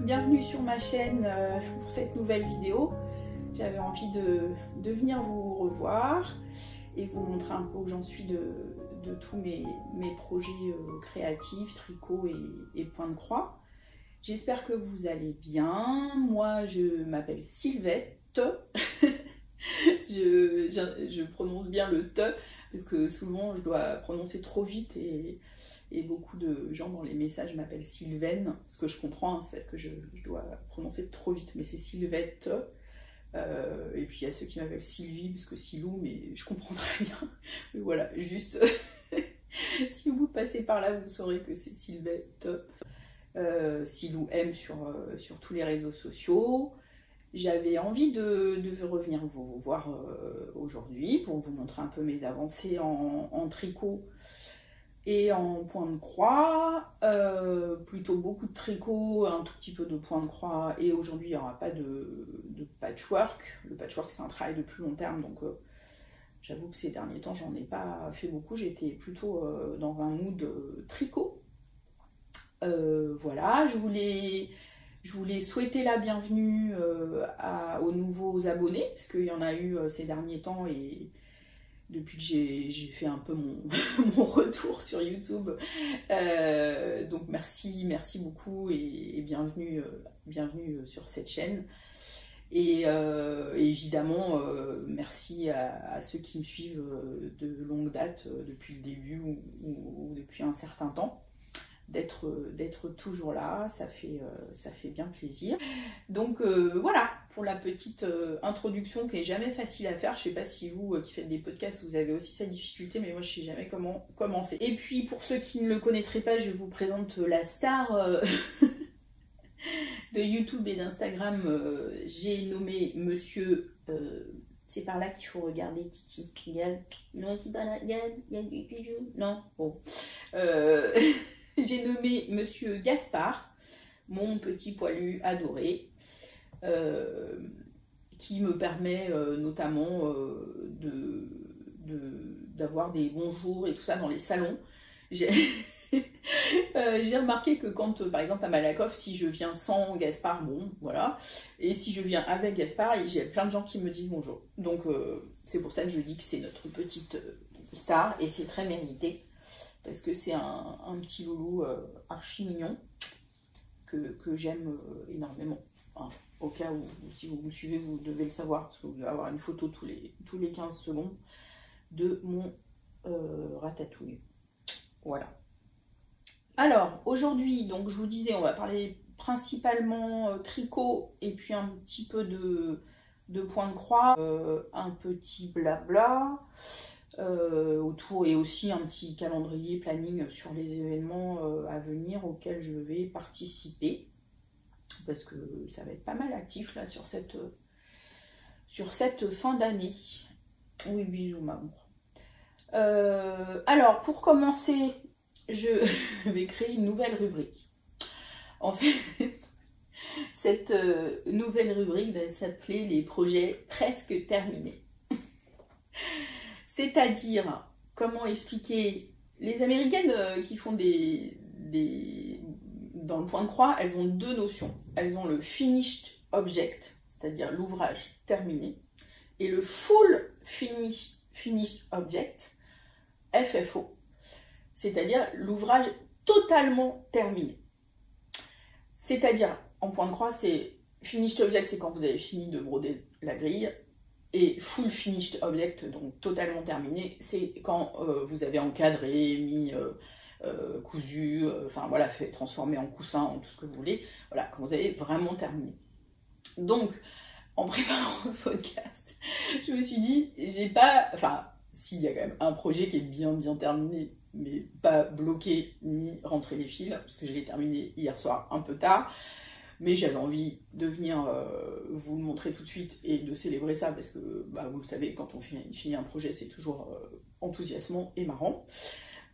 bienvenue sur ma chaîne pour cette nouvelle vidéo. J'avais envie de venir vous revoir et vous montrer un peu où j'en suis de tous mes projets créatifs, tricot et point de croix. J'espère que vous allez bien. Moi, je m'appelle Sylvette. je prononce bien le te parce que souvent je dois prononcer trop vite et beaucoup de gens dans les messages m'appellent Sylvaine, ce que je comprends, hein, c'est parce que je dois prononcer trop vite, mais c'est Sylvette. Et puis il y a ceux qui m'appellent Sylvie, parce que Silou, mais je comprends très bien. Mais voilà, juste, si vous passez par là, vous saurez que c'est Sylvette. Silou M sur tous les réseaux sociaux. J'avais envie de revenir vous voir aujourd'hui pour vous montrer un peu mes avancées en tricot et en point de croix, plutôt beaucoup de tricot, un tout petit peu de point de croix, et aujourd'hui il n'y aura pas de patchwork. Le patchwork c'est un travail de plus long terme, donc j'avoue que ces derniers temps j'en ai pas fait beaucoup, j'étais plutôt dans un mood tricot. Voilà, je voulais souhaiter la bienvenue aux nouveaux abonnés, parce qu'il y en a eu ces derniers temps, et depuis que j'ai fait un peu mon retour sur YouTube. Donc merci beaucoup et bienvenue sur cette chaîne. Et évidemment, merci à ceux qui me suivent de longue date, depuis le début ou depuis un certain temps. D'être toujours là, ça fait bien plaisir. Donc voilà, pour la petite introduction qui est jamais facile à faire. Je sais pas si vous qui faites des podcasts, vous avez aussi cette difficulté, mais moi je sais jamais comment commencer. Et puis pour ceux qui ne le connaîtraient pas, je vous présente la star de YouTube et d'Instagram. J'ai nommé Monsieur... c'est par là qu'il faut regarder Titi. Regarde. Non, c'est pas là. Regarde, il y a des bijoux. Non, bon. J'ai nommé Monsieur Gaspard, mon petit poilu adoré, qui me permet notamment d'avoir des bonjours et tout ça dans les salons. J'ai remarqué que quand, par exemple, à Malakoff, si je viens sans Gaspard, bon, voilà. Et si je viens avec Gaspard, j'ai plein de gens qui me disent bonjour. Donc, c'est pour ça que je dis que c'est notre petite star, et c'est très mérité. Parce que c'est un petit loulou archi mignon que j'aime énormément. Enfin, au cas où, si vous me suivez, vous devez le savoir, parce que vous devez avoir une photo tous les 15 secondes de mon ratatouille. Voilà. Alors, aujourd'hui, donc je vous disais, on va parler principalement tricot et puis un petit peu de point de croix, un petit blabla. Autour, et aussi un petit calendrier planning sur les événements à venir auxquels je vais participer, parce que ça va être pas mal actif là sur cette fin d'année. Oui, bisous maman. Alors pour commencer, je vais créer une nouvelle rubrique. En fait, cette nouvelle rubrique va s'appeler les projets presque terminés. C'est-à-dire, comment expliquer, les Américaines qui font dans le point de croix, elles ont deux notions. Elles ont le finished object, c'est-à-dire l'ouvrage terminé, et le full finished object, FFO, c'est-à-dire l'ouvrage totalement terminé. C'est-à-dire, en point de croix, c'est finished object, c'est quand vous avez fini de broder la grille. Et full finished object, donc totalement terminé, c'est quand vous avez encadré, mis, cousu, enfin voilà, fait transformer en coussin, en tout ce que vous voulez, voilà, quand vous avez vraiment terminé. Donc, en préparant ce podcast, je me suis dit, j'ai pas, enfin, s'il y a quand même un projet qui est bien terminé, mais pas bloqué ni rentré les fils, parce que je l'ai terminé hier soir un peu tard. Mais j'avais envie de venir vous le montrer tout de suite et de célébrer ça, parce que bah, vous le savez, quand on finit un projet, c'est toujours enthousiasmant et marrant.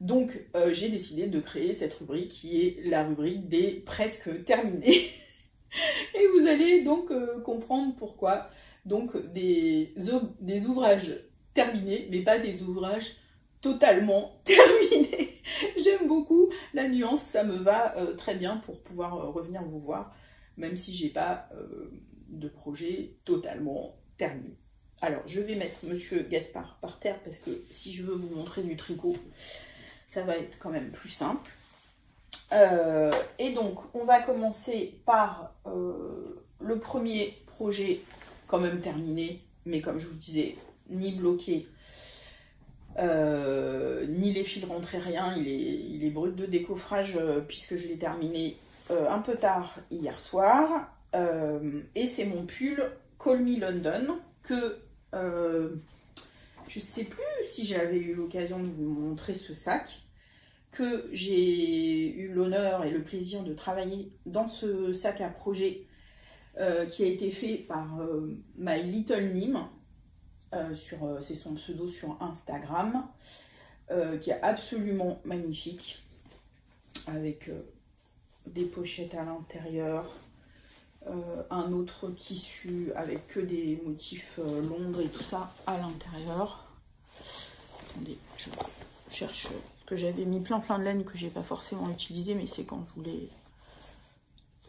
Donc j'ai décidé de créer cette rubrique qui est la rubrique des presque terminés. Et vous allez donc comprendre pourquoi. Donc des ouvrages terminés, mais pas des ouvrages totalement terminés. J'aime beaucoup la nuance, ça me va très bien pour pouvoir revenir vous voir même si j'ai pas de projet totalement terminé. Alors, je vais mettre Monsieur Gaspard par terre parce que si je veux vous montrer du tricot, ça va être quand même plus simple. Et donc, on va commencer par le premier projet quand même terminé, mais comme je vous disais, ni bloqué, ni les fils rentrés, rien, il est brut de décoffrage puisque je l'ai terminé un peu tard hier soir. Et c'est mon pull Call Me London que je sais plus si j'avais eu l'occasion de vous montrer ce sac, que j'ai eu l'honneur et le plaisir de travailler dans ce sac à projet qui a été fait par My Little Nim, c'est son pseudo sur Instagram, qui est absolument magnifique, avec des pochettes à l'intérieur, un autre tissu avec que des motifs Londres et tout ça à l'intérieur. Attendez, je cherche, que j'avais mis plein de laine que j'ai pas forcément utilisé, mais c'est quand je voulais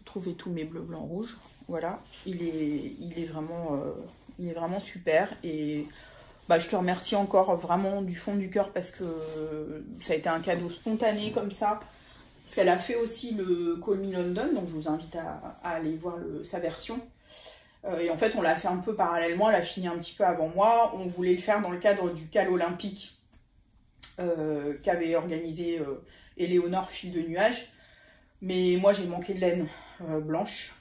trouver tous mes bleus, blancs, rouges. Voilà, il est vraiment super, et bah, je te remercie encore vraiment du fond du cœur parce que ça a été un cadeau spontané comme ça. Parce qu'elle a fait aussi le Call Me London, donc je vous invite à aller voir sa version. Et en fait, on l'a fait un peu parallèlement, elle a fini un petit peu avant moi. On voulait le faire dans le cadre du Cal Olympique qu'avait organisé Éléonore, fille de nuages. Mais moi, j'ai manqué de laine blanche.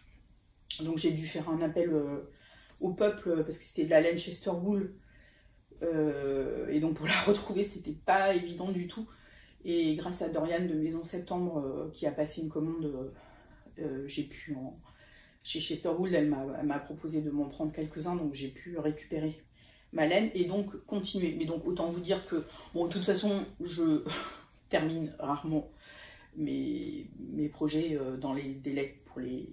Donc j'ai dû faire un appel au peuple parce que c'était de la laine Chester Wool. Et donc pour la retrouver, c'était pas évident du tout. Et grâce à Dorian de Maison Septembre qui a passé une commande, j'ai pu chez Chester Wool, elle m'a proposé de m'en prendre quelques-uns, donc j'ai pu récupérer ma laine et donc continuer. Mais donc autant vous dire que, bon, de toute façon, je termine rarement mes projets dans les délais pour les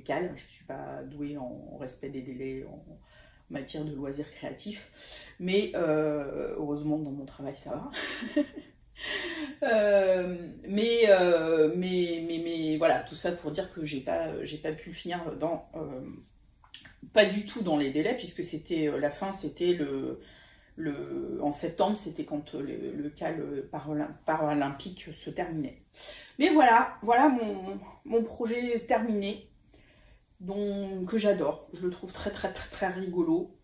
cales. Je ne suis pas douée en respect des délais en matière de loisirs créatifs, mais heureusement dans mon travail ça va. Mais voilà, tout ça pour dire que j'ai pas pu le finir pas du tout dans les délais, puisque c'était la fin, c'était en septembre, c'était quand le cal paralympique se terminait. Mais voilà mon projet terminé, que j'adore. Je le trouve très rigolo,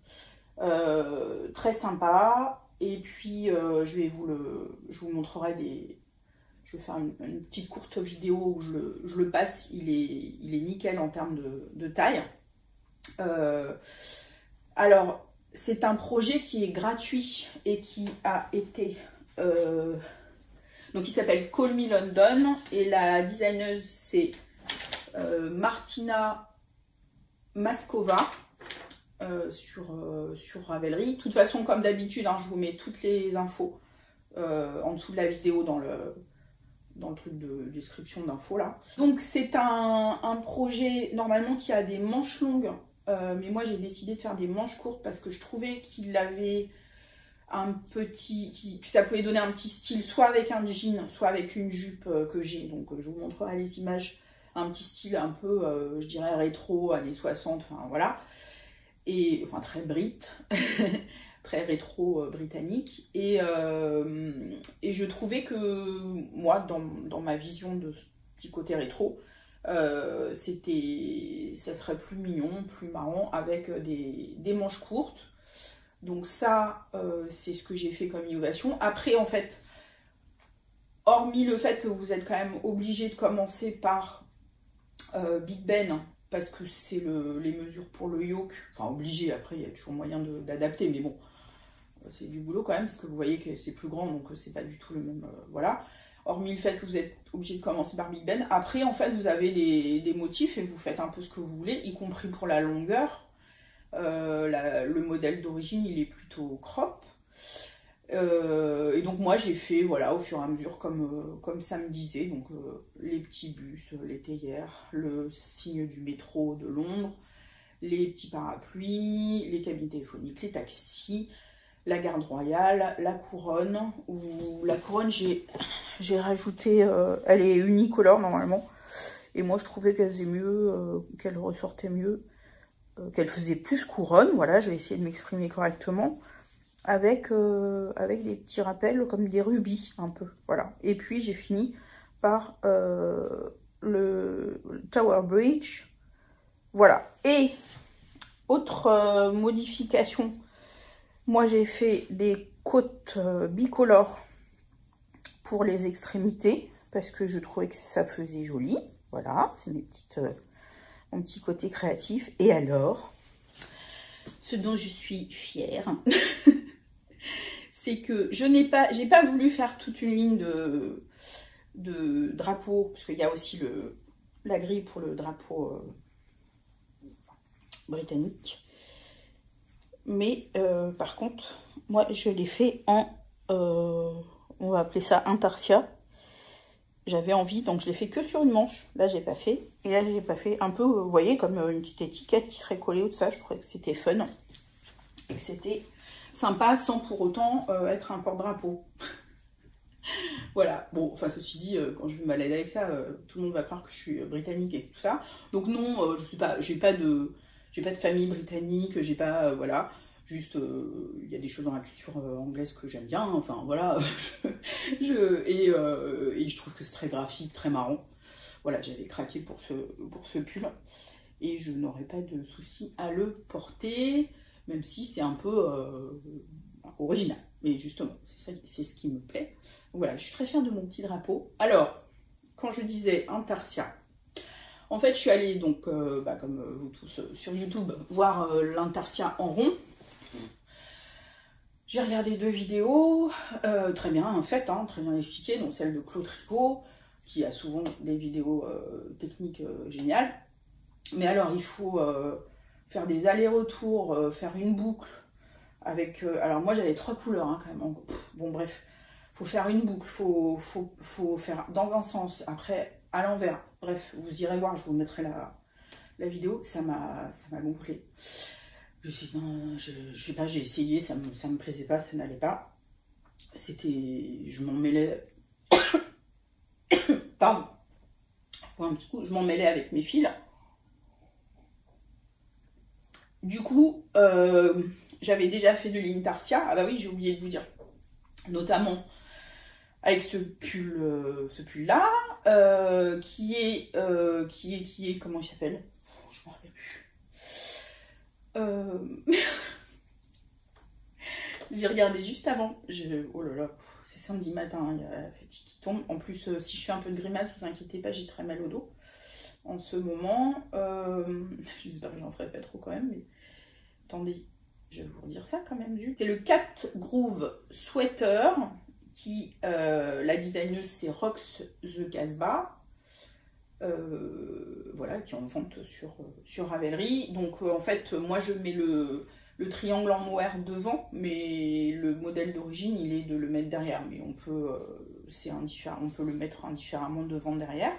très sympa. Et puis je vous montrerai je vais faire une petite courte vidéo où je le passe. Il est nickel en termes de taille. Alors c'est un projet qui est gratuit et qui a été donc il s'appelle Call Me London et la designeuse c'est Martina Maskova. Sur Ravelry. De toute façon, comme d'habitude, hein, je vous mets toutes les infos en dessous de la vidéo dans le truc de description d'infos là. Donc c'est un projet normalement qui a des manches longues, mais moi j'ai décidé de faire des manches courtes parce que je trouvais qu'il avait que ça pouvait donner un petit style, soit avec un jean, soit avec une jupe que j'ai. Donc je vous montrerai les images, un petit style un peu, je dirais rétro, années 60, enfin voilà. Et enfin très brit, très rétro britannique, et je trouvais que moi dans ma vision de ce petit côté rétro, ça serait plus mignon, plus marrant avec des manches courtes. Donc ça c'est ce que j'ai fait comme innovation. Après en fait, hormis le fait que vous êtes quand même obligé de commencer par Big Ben, parce que c'est les mesures pour le yoke, enfin obligé, après il y a toujours moyen d'adapter, mais bon, c'est du boulot quand même, parce que vous voyez que c'est plus grand, donc c'est pas du tout le même, voilà. Hormis le fait que vous êtes obligé de commencer par Big Ben, après en fait vous avez des motifs et vous faites un peu ce que vous voulez, y compris pour la longueur. Le modèle d'origine il est plutôt crop. Et donc moi j'ai fait voilà au fur et à mesure comme ça me disait, donc les petits bus, les théières, le signe du métro de Londres, les petits parapluies, les cabines téléphoniques, les taxis, la garde royale, la couronne, j'ai rajouté, elle est unicolore normalement, Et moi, je trouvais qu'elle faisait mieux, qu'elle ressortait mieux, qu'elle faisait plus couronne. Voilà, je vais essayer de m'exprimer correctement. Avec des petits rappels comme des rubis, un peu. Voilà. Et puis, j'ai fini par le Tower Bridge. Voilà. Et, autre modification, moi, j'ai fait des côtes bicolores pour les extrémités, parce que je trouvais que ça faisait joli. Voilà, c'est mon petit côté créatif. Et alors, ce dont je suis fière, c'est que j'ai pas voulu faire toute une ligne de drapeau, parce qu'il y a aussi la grille pour le drapeau britannique. Mais par contre, moi, je l'ai fait en, on va appeler ça intarsia. J'avais envie, donc je l'ai fait que sur une manche. Là, j'ai pas fait. Et là, j'ai pas fait un peu, vous voyez, comme une petite étiquette qui serait collée au de ça. Je trouvais que c'était fun. Et que c'était sympa sans pour autant être un porte-drapeau. Voilà. Bon, enfin, ceci dit, quand je vais m'alader avec ça, tout le monde va croire que je suis britannique et tout ça. Donc non, je sais pas, j'ai pas de famille britannique, j'ai pas, voilà. Juste, il y a des choses dans la culture anglaise que j'aime bien, enfin voilà, et je trouve que c'est très graphique, très marrant. Voilà, j'avais craqué pour ce pull, et je n'aurais pas de souci à le porter, même si c'est un peu original. Mais justement, c'est ce qui me plaît. Donc voilà, je suis très fière de mon petit drapeau. Alors, quand je disais intarsia, en fait, je suis allée, donc, comme vous tous sur YouTube, voir l'intarsia en rond. J'ai regardé 2 vidéos, très bien faites, hein, très bien expliquées, donc celle de Claude Tricot, qui a souvent des vidéos techniques géniales. Mais alors, il faut faire des allers-retours, faire une boucle avec... alors moi, j'avais 3 couleurs, hein, quand même. Bon, bref, faut faire une boucle, faut faire dans un sens, après à l'envers. Bref, vous irez voir, je vous mettrai la vidéo, ça m'a gonflé. Je me suis dit, non, je sais pas, j'ai essayé, ça me plaisait pas, ça n'allait pas. Je m'en mêlais... Pardon. Je prends un petit coup, je m'en mêlais avec mes fils. Du coup, j'avais déjà fait de l'intarsia. Ah bah oui, j'ai oublié de vous dire. Notamment avec ce pull-là, qui est, comment il s'appelle? Je m'en rappelle plus. J'ai regardé juste avant. Oh là là, c'est samedi matin, hein, il y a la fatigue qui tombe. En plus, si je fais un peu de grimace, vous inquiétez pas, j'ai très mal au dos en ce moment. J'espère que j'en ferai pas trop quand même, mais attendez, je vais vous redire ça quand même. C'est le Cat Groove Sweater, qui, la designeuse, c'est Rox The Casbah. Voilà, qui est en vente sur Ravelry. Donc en fait, moi je mets le triangle en noir devant, mais le modèle d'origine il est de le mettre derrière, mais on peut on peut le mettre indifféremment devant, derrière.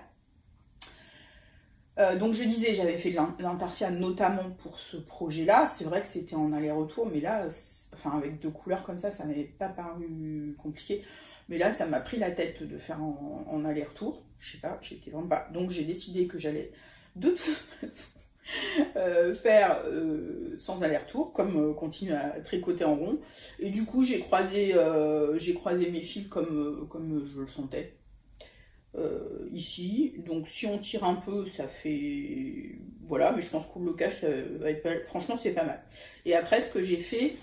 Donc je disais, j'avais fait l'intarsia notamment pour ce projet là. C'est vrai que c'était en aller-retour, mais là, enfin avec 2 couleurs comme ça m'avait pas paru compliqué. Mais là, ça m'a pris la tête de faire en aller-retour. Je sais pas, j'étais loin de bas. Donc j'ai décidé que j'allais de toute façon faire sans aller-retour, comme continuer à tricoter en rond. Et du coup, j'ai croisé mes fils comme je le sentais. Ici, donc si on tire un peu, ça fait... Voilà, mais je pense qu'au blocage, ça va être pas... Franchement, c'est pas mal. Et après, ce que j'ai fait,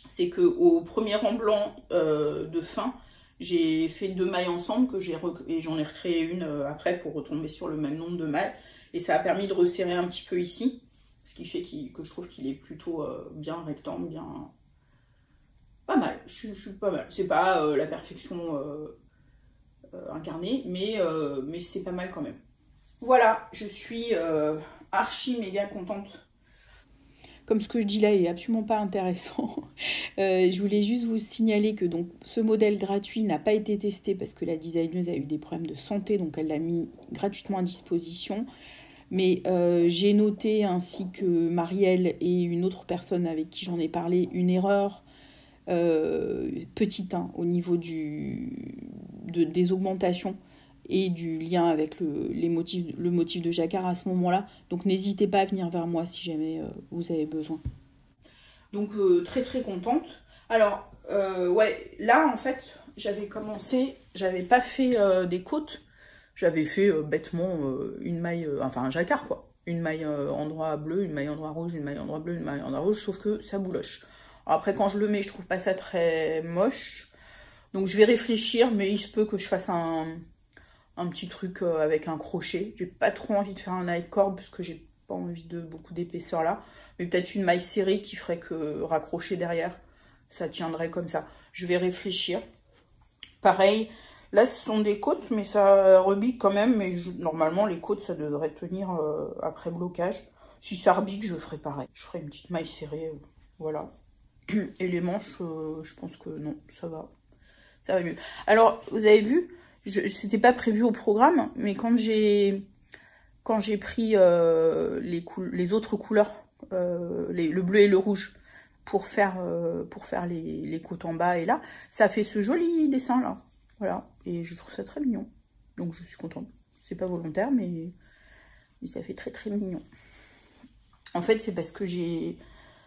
c'est qu'au premier rang blanc de fin, j'ai fait 2 mailles ensemble et j'en ai recréé une après pour retomber sur le même nombre de mailles. Et ça a permis de resserrer un petit peu ici, ce qui fait que je trouve qu'il est plutôt bien rectangle, bien... Pas mal, je suis pas mal. C'est pas la perfection incarnée, mais c'est pas mal quand même. Voilà, je suis archi méga contente. Comme ce que je dis là est absolument pas intéressant, je voulais juste vous signaler que donc, ce modèle gratuit n'a pas été testé parce que la designeuse a eu des problèmes de santé, donc elle l'a mis gratuitement à disposition. Mais j'ai noté, ainsi que Marielle et une autre personne avec qui j'en ai parlé, une erreur petite, hein, au niveau des augmentations et du lien avec le motif de jacquard à ce moment-là. Donc n'hésitez pas à venir vers moi si jamais vous avez besoin. Donc très très contente. Alors ouais, là en fait j'avais commencé, j'avais pas fait des côtes, j'avais fait bêtement une maille, enfin un jacquard quoi. Une maille endroit bleu, une maille endroit rouge, une maille endroit bleu, une maille endroit rouge, sauf que ça bouloche. Alors après quand je le mets, je trouve pas ça très moche. Donc je vais réfléchir, mais il se peut que je fasse un petit truc avec un crochet. J'ai pas trop envie de faire un night cord parce que j'ai pas envie de beaucoup d'épaisseur là. Mais peut-être une maille serrée qui ferait que raccrocher derrière, ça tiendrait comme ça. Je vais réfléchir. Pareil, là ce sont des côtes, mais ça rebique quand même. Mais normalement les côtes ça devrait tenir après blocage. Si ça rebique, je ferai pareil. Je ferai une petite maille serrée, voilà. Et les manches, je pense que non, ça va mieux. Alors, vous avez vu, c'était pas prévu au programme, mais quand j'ai pris les autres couleurs, le bleu et le rouge, pour faire les côtes en bas et là, ça fait ce joli dessin là. Voilà, et je trouve ça très mignon. Donc je suis contente. C'est pas volontaire, mais ça fait très très mignon. En fait, c'est parce que j'ai...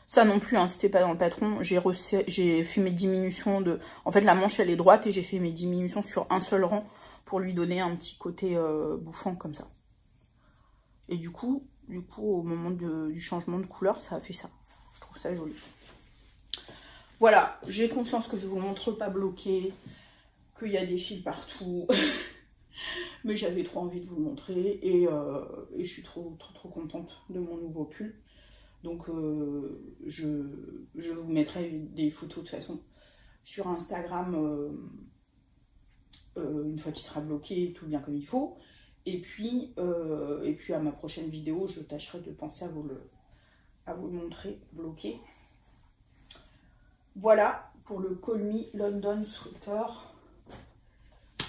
Ça non plus, hein, c'était pas dans le patron. J'ai fait mes diminutions de... En fait, la manche, elle est droite et j'ai fait mes diminutions sur un seul rang pour lui donner un petit côté bouffant comme ça. Et du coup au moment du changement de couleur, ça a fait ça. Je trouve ça joli. Voilà, j'ai conscience que je vous montre pas bloqué, qu'il y a des fils partout. Mais j'avais trop envie de vous le montrer et je suis trop contente de mon nouveau pull. Donc je vous mettrai des photos de toute façon sur Instagram une fois qu'il sera bloqué tout bien comme il faut. Et puis à ma prochaine vidéo, je tâcherai de penser à vous le montrer bloqué. Voilà pour le Call Me London Sweater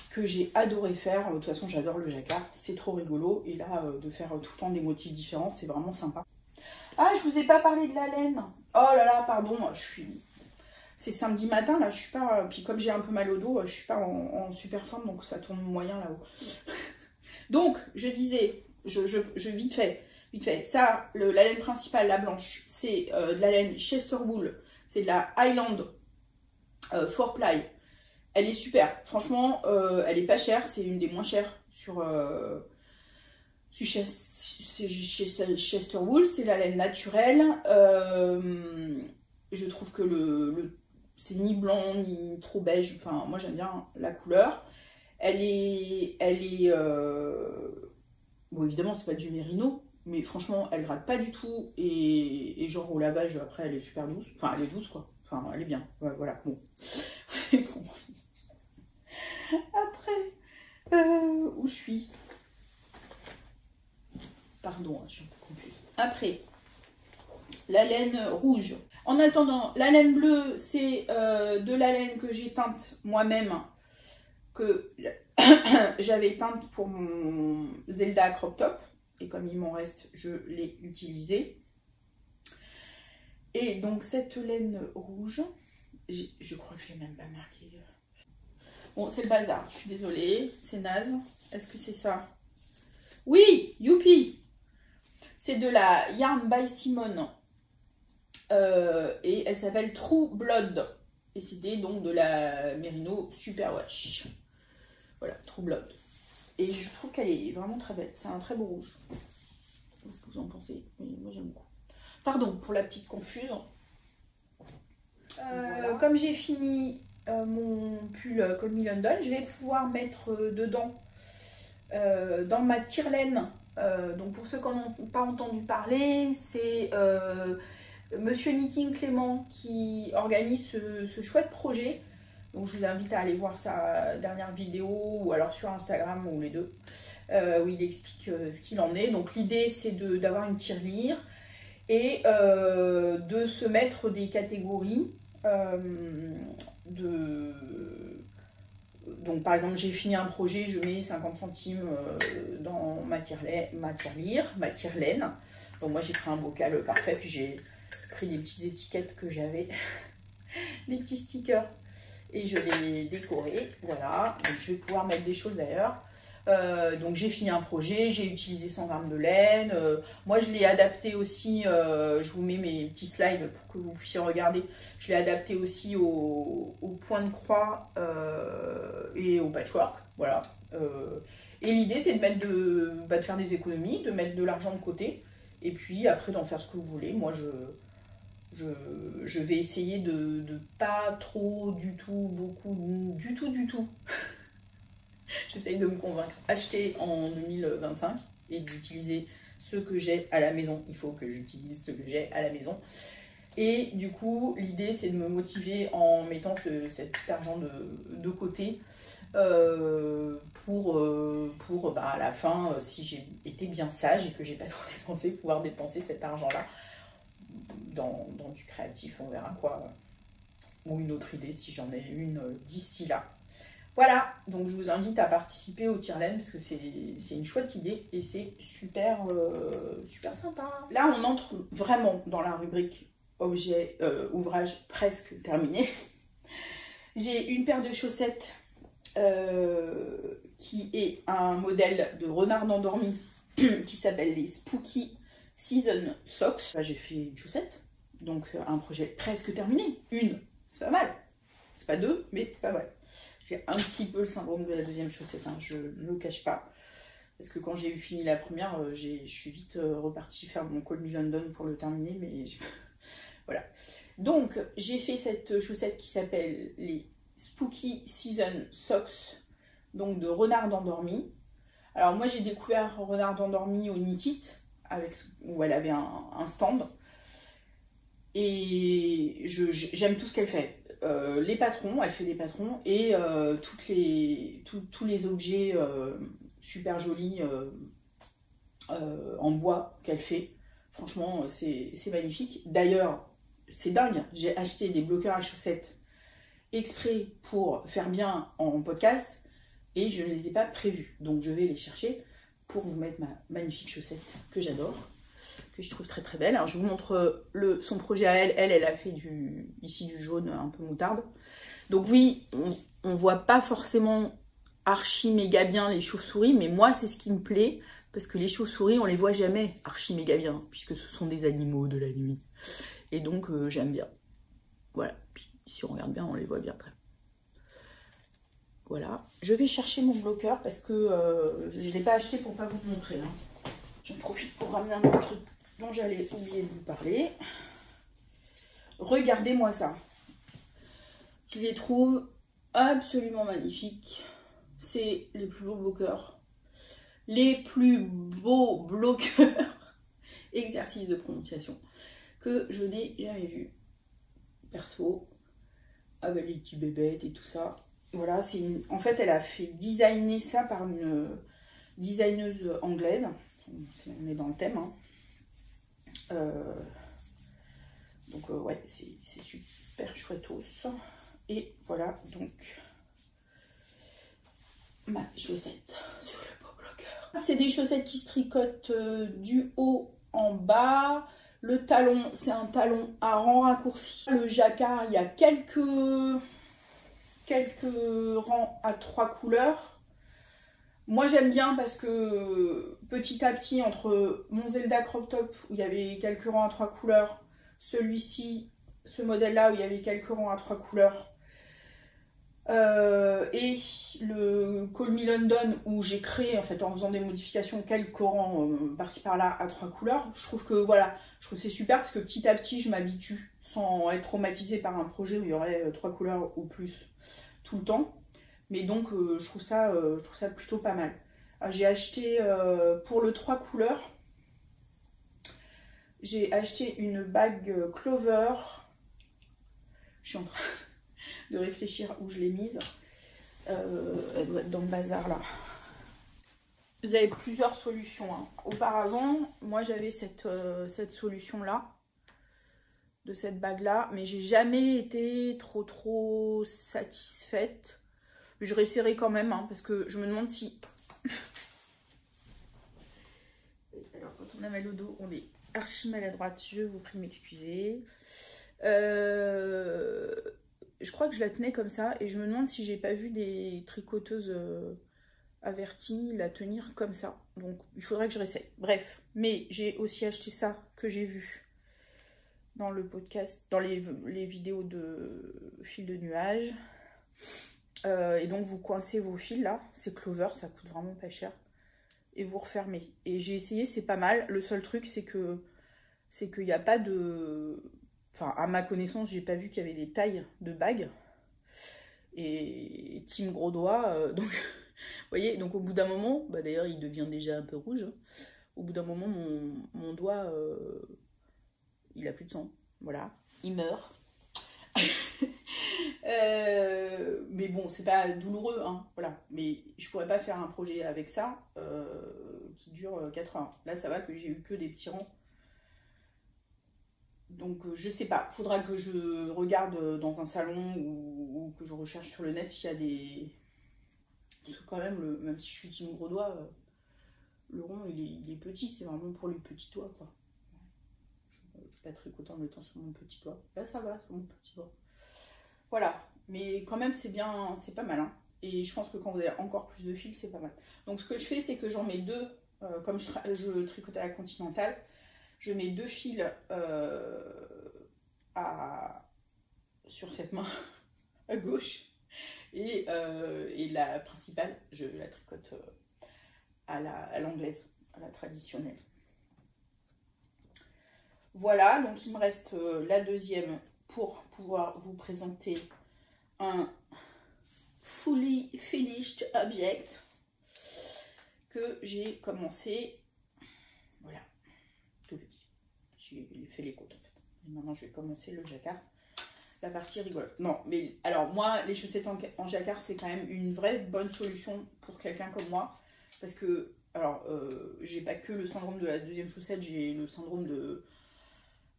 que j'ai adoré faire. De toute façon, j'adore le jacquard, c'est trop rigolo. Et là, de faire tout le temps des motifs différents, c'est vraiment sympa. Ah, je vous ai pas parlé de la laine. Oh là là, pardon, c'est samedi matin, là, je suis pas... Puis comme j'ai un peu mal au dos, je suis pas en super forme, donc ça tourne moyen là-haut. Donc, je disais, vite fait, ça, la laine principale, la blanche, c'est de la laine Chester Wool, c'est de la Highland 4ply. Elle est super, franchement, elle est pas chère, c'est une des moins chères sur Chester Wool, c'est la laine naturelle. Je trouve que c'est ni blanc ni trop beige, enfin moi j'aime bien la couleur. Elle est bon, évidemment c'est pas du mérino, mais franchement elle gratte pas du tout et genre au lavage après elle est super douce, enfin elle est douce quoi, enfin elle est bien, ouais, voilà, bon. Après où je suis, pardon, je suis un peu confuse. Après, la laine rouge. En attendant, la laine bleue, c'est de la laine que j'ai teinte moi-même, que j'avais teinte pour mon Zelda crop top. Et comme il m'en reste, je l'ai utilisée. Et donc cette laine rouge, je crois que je ne l'ai même pas marqué. Bon, c'est le bazar, je suis désolée, c'est naze. Est-ce que c'est ça? Oui, youpi! C'est de la Yarn by Simone. Et elle s'appelle True Blood. Et c'était donc de la Merino Superwash. Voilà, True Blood. Et je trouve qu'elle est vraiment très belle. C'est un très beau rouge. Qu'est-ce que vous en pensez? Moi j'aime beaucoup. Pardon pour la petite confusion. Voilà. Comme j'ai fini mon pull Call Me London, je vais pouvoir mettre dedans dans ma tire-laine. Donc pour ceux qui n'en ont pas entendu parler, c'est Monsieur Knitting Clément qui organise ce chouette projet. Donc je vous invite à aller voir sa dernière vidéo ou alors sur Instagram ou les deux, où il explique ce qu'il en est. Donc l'idée c'est d'avoir une tirelire et de se mettre des catégories. Donc par exemple j'ai fini un projet, je mets 50 centimes dans ma tirelire, ma tire-laine. Donc moi j'ai pris un bocal parfait, puis j'ai pris des petites étiquettes que j'avais, des petits stickers, et je les ai décorés, voilà. Donc je vais pouvoir mettre des choses d'ailleurs. Donc j'ai fini un projet, j'ai utilisé 100 grammes de laine. Moi je l'ai adapté aussi, je vous mets mes petits slides pour que vous puissiez regarder. Je l'ai adapté aussi au point de croix et au patchwork. Voilà. Et l'idée c'est de faire des économies, de mettre de l'argent de côté. Et puis après d'en faire ce que vous voulez. Moi je vais essayer de pas trop du tout, beaucoup, du tout. J'essaye de me convaincre. Acheter en 2025 et d'utiliser ce que j'ai à la maison. Il faut que j'utilise ce que j'ai à la maison. Et du coup, l'idée, c'est de me motiver en mettant cet petit argent de côté pour à la fin, si j'ai été bien sage et que j'ai pas trop dépensé, pouvoir dépenser cet argent-là dans du créatif, on verra quoi. Ou une autre idée, si j'en ai une d'ici là. Voilà, donc je vous invite à participer au tire-laine parce que c'est une chouette idée et c'est super sympa. Là, on entre vraiment dans la rubrique objet, ouvrage presque terminé. J'ai une paire de chaussettes qui est un modèle de renard endormi qui s'appelle les Spooky Season Socks. Là, j'ai fait une chaussette, donc un projet presque terminé. Une, c'est pas mal. C'est pas deux, mais c'est pas mal. J'ai un petit peu le syndrome de la deuxième chaussette, hein, je ne le cache pas. Parce que quand j'ai eu fini la première, je suis vite repartie faire mon Call Me London pour le terminer, mais voilà. Donc, j'ai fait cette chaussette qui s'appelle les Spooky Season Socks, donc de renard endormi. Alors moi, j'ai découvert renard endormi au Knit It, où elle avait un stand. Et j'aime tout ce qu'elle fait. Les patrons, elle fait des patrons et tous les objets super jolis en bois qu'elle fait. Franchement, c'est magnifique. D'ailleurs, c'est dingue, j'ai acheté des bloqueurs à chaussettes exprès pour faire bien en podcast et je ne les ai pas prévus. Donc je vais les chercher pour vous mettre ma magnifique chaussette que j'adore, que je trouve très très belle. Alors je vous montre son projet à elle. Elle a fait ici du jaune un peu moutarde. Donc oui, on voit pas forcément archi méga bien les chauves-souris, mais moi c'est ce qui me plaît, parce que les chauves-souris on les voit jamais archi méga bien, puisque ce sont des animaux de la nuit. Et donc j'aime bien. Voilà, puis si on regarde bien, on les voit bien quand même. Voilà, je vais chercher mon bloqueur parce que je ne l'ai pas acheté pour pas vous le montrer. Hein. J'en profite pour ramener un autre truc dont j'allais oublier de vous parler. Regardez-moi ça. Je les trouve absolument magnifiques. C'est les plus beaux bloqueurs. Les plus beaux bloqueurs, exercice de prononciation, que je n'ai jamais vu. Perso, avec les petits bébêtes et tout ça. Voilà, en fait, elle a fait designer ça par une designeuse anglaise. On est dans le thème. Hein. Donc, ouais, c'est super chouettos. Et voilà, donc, ma chaussette sur le beau bloqueur. C'est des chaussettes qui se tricotent du haut en bas. Le talon, c'est un talon à rang raccourci. Le jacquard, il y a quelques rangs à 3 couleurs. Moi j'aime bien parce que petit à petit, entre mon Zelda crop top où il y avait quelques rangs à 3 couleurs, celui-ci, ce modèle-là où il y avait quelques rangs à 3 couleurs, et le Call Me London où j'ai créé en fait en faisant des modifications quelques rangs par-ci par-là à 3 couleurs, je trouve que voilà, je trouve c'est super parce que petit à petit je m'habitue sans être traumatisée par un projet où il y aurait 3 couleurs ou plus tout le temps. Mais donc je trouve ça plutôt pas mal. J'ai acheté pour le 3 couleurs, j'ai acheté une bague Clover. Je suis en train de réfléchir où je l'ai mise. Elle doit être dans le bazar là. Vous avez plusieurs solutions. Hein. Auparavant, moi j'avais cette solution là, de cette bague là, mais j'ai jamais été trop satisfaite. Je réessayerai quand même, hein, parce que je me demande si... Alors quand on a mal au dos, on est archi maladroite, je vous prie de m'excuser. Je crois que je la tenais comme ça et je me demande si j'ai pas vu des tricoteuses averti la tenir comme ça. Donc il faudrait que je réessaye. Bref, mais j'ai aussi acheté ça que j'ai vu dans le podcast, dans les vidéos de fil de nuage. Et donc vous coincez vos fils là, c'est Clover, ça coûte vraiment pas cher. Et vous refermez. Et j'ai essayé, c'est pas mal. Le seul truc, c'est qu'il n'y a pas de... Enfin, à ma connaissance, j'ai pas vu qu'il y avait des tailles de bagues. Et team gros doigt, donc... Vous voyez, donc au bout d'un moment, bah d'ailleurs il devient déjà un peu rouge. Hein. Au bout d'un moment, mon doigt, il a plus de sang. Voilà, il meurt. Mais bon, c'est pas douloureux, hein, voilà. Mais je pourrais pas faire un projet avec ça qui dure 4 heures. Là, ça va que j'ai eu que des petits rangs. Donc, je sais pas. Faudra que je regarde dans un salon ou que je recherche sur le net s'il y a des... Parce que quand même, même si je suis team gros doigt, le rond, il est petit. C'est vraiment pour les petits doigts, quoi. Je suis pas très contente en mettant sur mon petit doigt. Là, ça va, sur mon petit doigt. Voilà, mais quand même c'est bien, c'est pas mal. Hein. Et je pense que quand vous avez encore plus de fils, c'est pas mal. Donc ce que je fais, c'est que j'en mets deux, comme je tricote à la Continentale, je mets 2 fils sur cette main à gauche et la principale, je la tricote à l'anglaise, à la traditionnelle. Voilà, donc il me reste la deuxième pour pouvoir vous présenter un fully finished object que j'ai commencé, voilà, tout petit. J'ai fait les côtes en fait. Et maintenant je vais commencer le jacquard, la partie rigolote. Non, mais alors moi, les chaussettes en jacquard, c'est quand même une vraie bonne solution pour quelqu'un comme moi. Parce que, alors, j'ai pas que le syndrome de la deuxième chaussette, j'ai le syndrome de...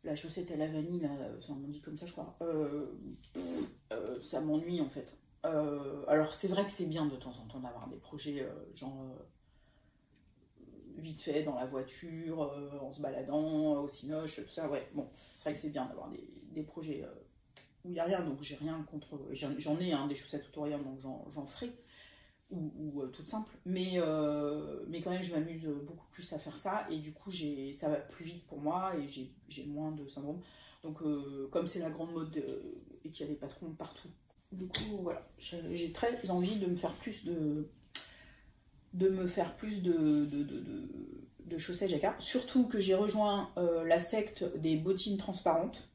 La chaussette à la vanille, là, ça m'en dit comme ça, je crois. Ça m'ennuie, en fait. Alors, c'est vrai que c'est bien de temps en temps d'avoir des projets, genre, vite fait, dans la voiture, en se baladant, au cinoche, tout ça, ouais. Bon, c'est vrai que c'est bien d'avoir des projets où il n'y a rien, donc j'ai rien contre... J'en ai, hein, des chaussettes tutoriels, donc j'en ferai. Ou toute simple, mais quand même je m'amuse beaucoup plus à faire ça et du coup ça va plus vite pour moi et j'ai moins de syndrome, donc comme c'est la grande mode et qu'il y a des patrons partout, du coup voilà, j'ai très envie de me faire plus de chaussettes jacquard, surtout que j'ai rejoint la secte des bottines transparentes.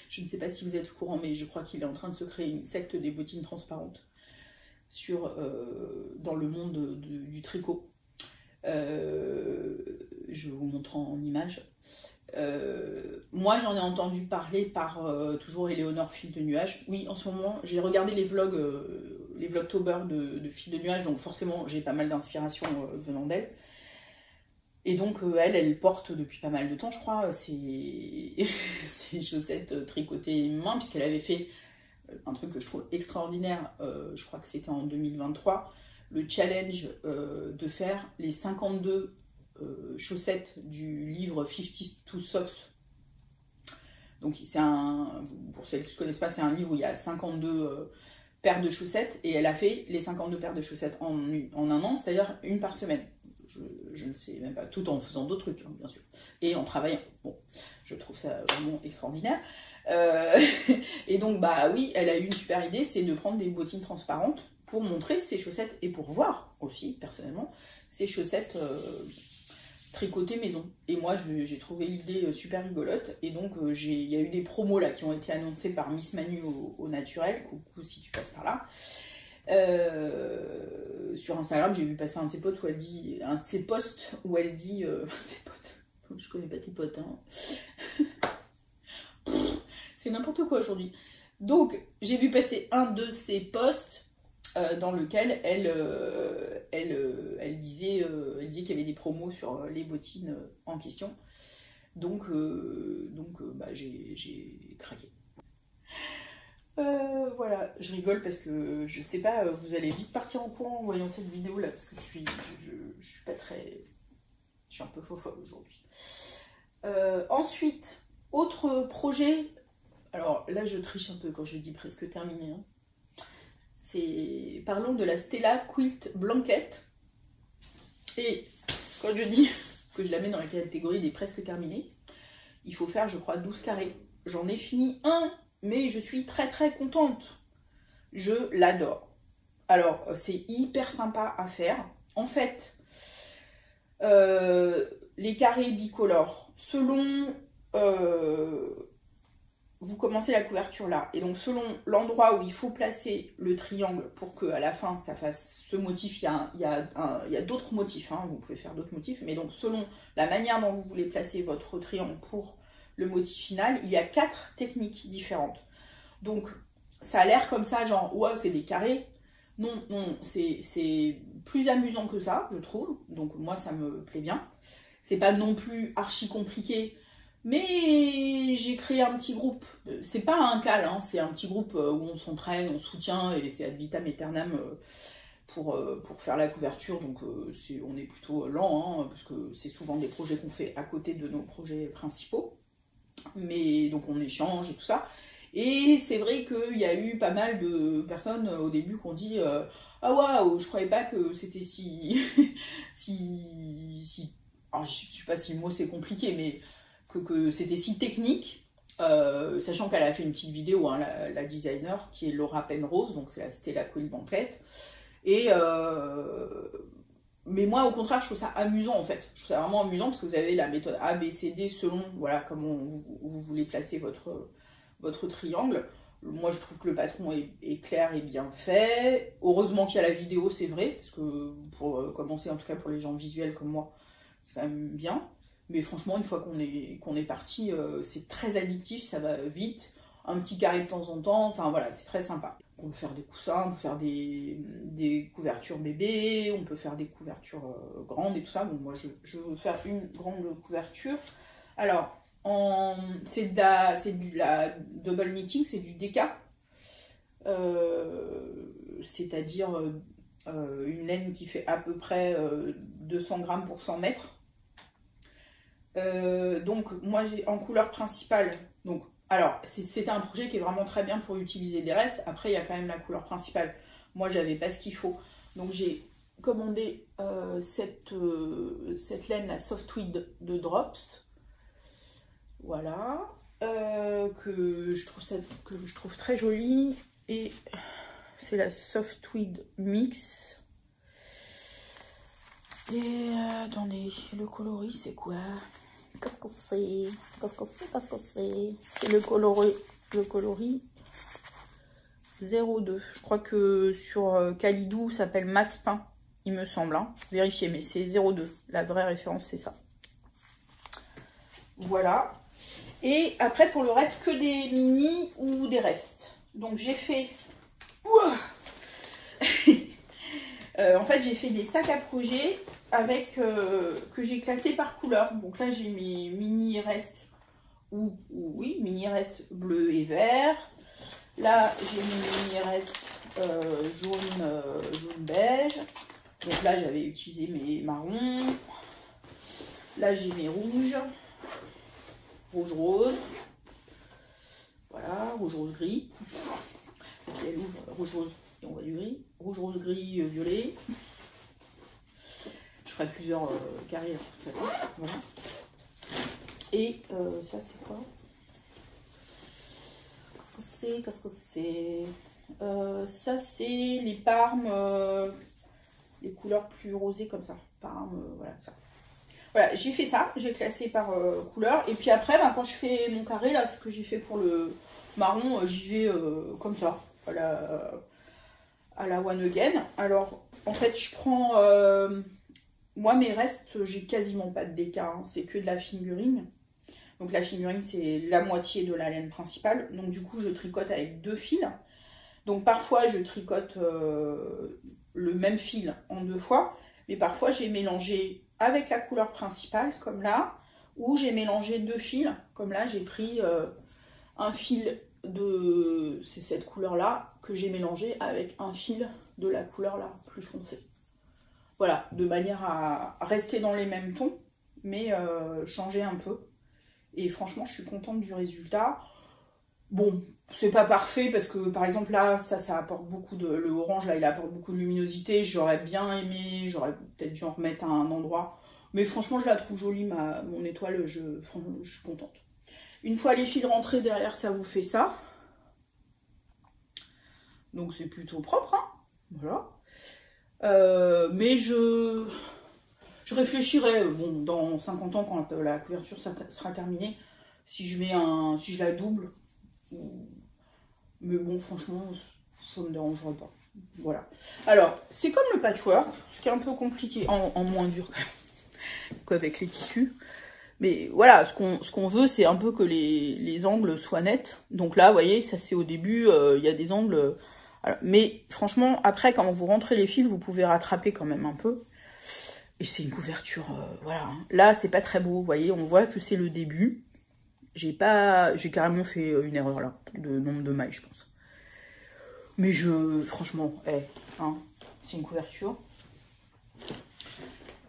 Je ne sais pas si vous êtes au courant, mais je crois qu'il est en train de se créer une secte des bottines transparentes dans le monde du tricot. Je vous montre en image. Moi j'en ai entendu parler par toujours Éléonore Fil de Nuage. Oui, en ce moment j'ai regardé les vlogtober de Fil de Nuage, donc forcément j'ai pas mal d'inspiration venant d'elle. Et donc elle porte depuis pas mal de temps, je crois, ses chaussettes tricotées main, puisqu'elle avait fait un truc que je trouve extraordinaire, je crois que c'était en 2023, le challenge de faire les 52 chaussettes du livre 52 Socks. Donc c'est pour celles qui ne connaissent pas, c'est un livre où il y a 52 paires de chaussettes, et elle a fait les 52 paires de chaussettes en un an, c'est-à-dire une par semaine. Je ne sais même pas, tout en faisant d'autres trucs, hein, bien sûr, et en travaillant. Bon, je trouve ça vraiment extraordinaire. Et donc, bah oui, elle a eu une super idée, c'est de prendre des bottines transparentes pour montrer ses chaussettes et pour voir aussi, personnellement, ses chaussettes tricotées maison. Et moi, j'ai trouvé l'idée super rigolote. Et donc, il y a eu des promos là qui ont été annoncées par Miss Manu au naturel. Coucou si tu passes par là. Sur Instagram, j'ai vu passer un de ses posts où elle dit, ses posts où elle dit, ses potes, je connais pas tes potes, hein. C'est n'importe quoi aujourd'hui. Donc, j'ai vu passer un de ses posts dans lequel elle disait qu'il y avait des promos sur les bottines en question. Donc bah, j'ai craqué. Voilà, je rigole parce que je sais pas, vous allez vite partir en courant en voyant cette vidéo là, parce que je suis pas très... Je suis un peu fofolle aujourd'hui. Ensuite, autre projet... Alors là, je triche un peu quand je dis presque terminé. Hein. Parlons de la Stella Quilt Blanket. Et quand je dis que je la mets dans la catégorie des presque terminés, il faut faire, je crois, 12 carrés. J'en ai fini un, mais je suis très très contente. Je l'adore. Alors, c'est hyper sympa à faire. En fait, les carrés bicolores, selon... vous commencez la couverture là, et donc selon l'endroit où il faut placer le triangle pour qu'à la fin ça fasse ce motif, il y a d'autres motifs, hein, vous pouvez faire d'autres motifs, mais donc selon la manière dont vous voulez placer votre triangle pour le motif final, il y a 4 techniques différentes. Donc ça a l'air comme ça, genre ouais c'est des carrés. Non, non, c'est plus amusant que ça, je trouve, donc moi ça me plaît bien. C'est pas non plus archi compliqué. Mais j'ai créé un petit groupe, c'est pas un cal, hein, c'est un petit groupe où on s'entraîne, on soutient, et c'est ad vitam aeternam pour faire la couverture, donc on est plutôt lent, hein, parce que c'est souvent des projets qu'on fait à côté de nos projets principaux, mais donc on échange et tout ça, et c'est vrai qu'il y a eu pas mal de personnes au début qui ont dit ah waouh, je croyais pas que c'était si... Alors je sais pas si le mot c'est compliqué, mais... que c'était si technique, sachant qu'elle a fait une petite vidéo, hein, la designer, qui est Laura Penrose, donc c'est la Stella Quilt Blanket. Et mais moi, au contraire, je trouve ça amusant, en fait. Je trouve ça vraiment amusant, parce que vous avez la méthode A, B, C, D, selon voilà, comment vous voulez placer votre triangle. Moi, je trouve que le patron est clair et bien fait. Heureusement qu'il y a la vidéo, c'est vrai, parce que pour commencer, en tout cas pour les gens visuels comme moi, c'est quand même bien. Mais franchement, une fois qu'on est parti, c'est très addictif, ça va vite. Un petit carré de temps en temps, enfin voilà, c'est très sympa. On peut faire des coussins, on peut faire des couvertures bébés, on peut faire des couvertures grandes et tout ça. Bon, moi, je veux faire une grande couverture. Alors, c'est de la double knitting, c'est du DK. C'est-à-dire une laine qui fait à peu près 200 grammes pour 100 mètres. Donc moi j'ai en couleur principale, donc alors c'était un projet qui est vraiment très bien pour utiliser des restes. Après il y a quand même la couleur principale, moi j'avais pas ce qu'il faut, donc j'ai commandé cette laine, la Soft Tweed de Drops, voilà, que je trouve très jolie, et c'est la Soft Tweed Mix. Et attendez, le coloris c'est quoi? Qu'est-ce que c'est? C'est le coloris 02. Je crois que sur Calidou, ça s'appelle Massepain, il me semble. Hein. Vérifiez, mais c'est 02. La vraie référence, c'est ça. Voilà. Et après, pour le reste, que des mini ou des restes. Donc, j'ai fait... en fait, j'ai fait des sacs à projet avec que j'ai classé par couleur. Donc là, j'ai mes mini restes oui, mini restes bleu et vert. Là, j'ai mes mini restes jaune beige. Donc là, j'avais utilisé mes marrons. Là, j'ai mes rouges, rose. Voilà, rouge gris. Et puis elle ouvre rouge et on voit du gris. Rouge gris violet. Je ferai plusieurs carrières. Voilà. Et ça c'est quoi? Qu'est-ce que c'est ça c'est les parmes, les couleurs plus rosées comme ça. Parmes, voilà ça. Voilà, j'ai fait ça, j'ai classé par couleur. Et puis après, ben, quand je fais mon carré, là, ce que j'ai fait pour le marron, j'y vais comme ça, à la one again. Alors, en fait, je prends... moi, mes restes, j'ai quasiment pas de DK, hein, c'est que de la fingering. Donc la fingering, c'est la moitié de la laine principale. Donc du coup, je tricote avec 2 fils. Donc parfois, je tricote le même fil en 2 fois. Mais parfois, j'ai mélangé avec la couleur principale, comme là. Ou j'ai mélangé 2 fils. Comme là, j'ai pris un fil de... C'est cette couleur-là que j'ai mélangé avec un fil de la couleur-là, plus foncée. Voilà, de manière à rester dans les mêmes tons, mais changer un peu. Et franchement, je suis contente du résultat. Bon, c'est pas parfait parce que par exemple là, ça apporte beaucoup de... Le orange là, il apporte beaucoup de luminosité. J'aurais bien aimé, j'aurais peut-être dû en remettre à un endroit. Mais franchement, je la trouve jolie, mon étoile, je suis contente. Une fois les fils rentrés derrière, ça vous fait ça. Donc c'est plutôt propre, hein. Voilà. Mais je réfléchirai, bon, dans 50 ans, quand la couverture sera terminée, si je la double. Mais bon, franchement, ça me dérangerait pas. Voilà. Alors, c'est comme le patchwork, ce qui est un peu compliqué, en moins dur qu'avec les tissus. Mais voilà, ce qu'on veut, c'est un peu que les angles soient nets. Donc là, vous voyez, ça c'est au début, il y a des angles... Alors, mais franchement, après, quand vous rentrez les fils, vous pouvez rattraper quand même un peu. Et c'est une couverture, voilà. Là, c'est pas très beau, vous voyez, on voit que c'est le début. J'ai carrément fait une erreur là, de nombre de mailles, je pense. Mais franchement, hein, c'est une couverture.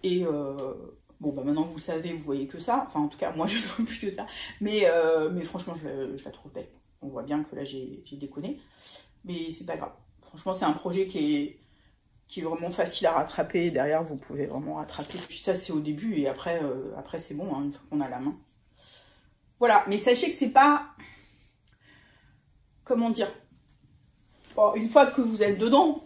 Et bon, bah maintenant vous savez, vous voyez que ça. Enfin, en tout cas, moi je ne vois plus que ça. Mais franchement, je la trouve belle. On voit bien que là, j'ai déconné. Mais c'est pas grave. Franchement, c'est un projet qui est vraiment facile à rattraper. Derrière, vous pouvez vraiment rattraper. Puis ça, c'est au début. Et après c'est bon, hein, une fois qu'on a la main. Voilà. Mais sachez que c'est pas... Comment dire? Bon, une fois que vous êtes dedans,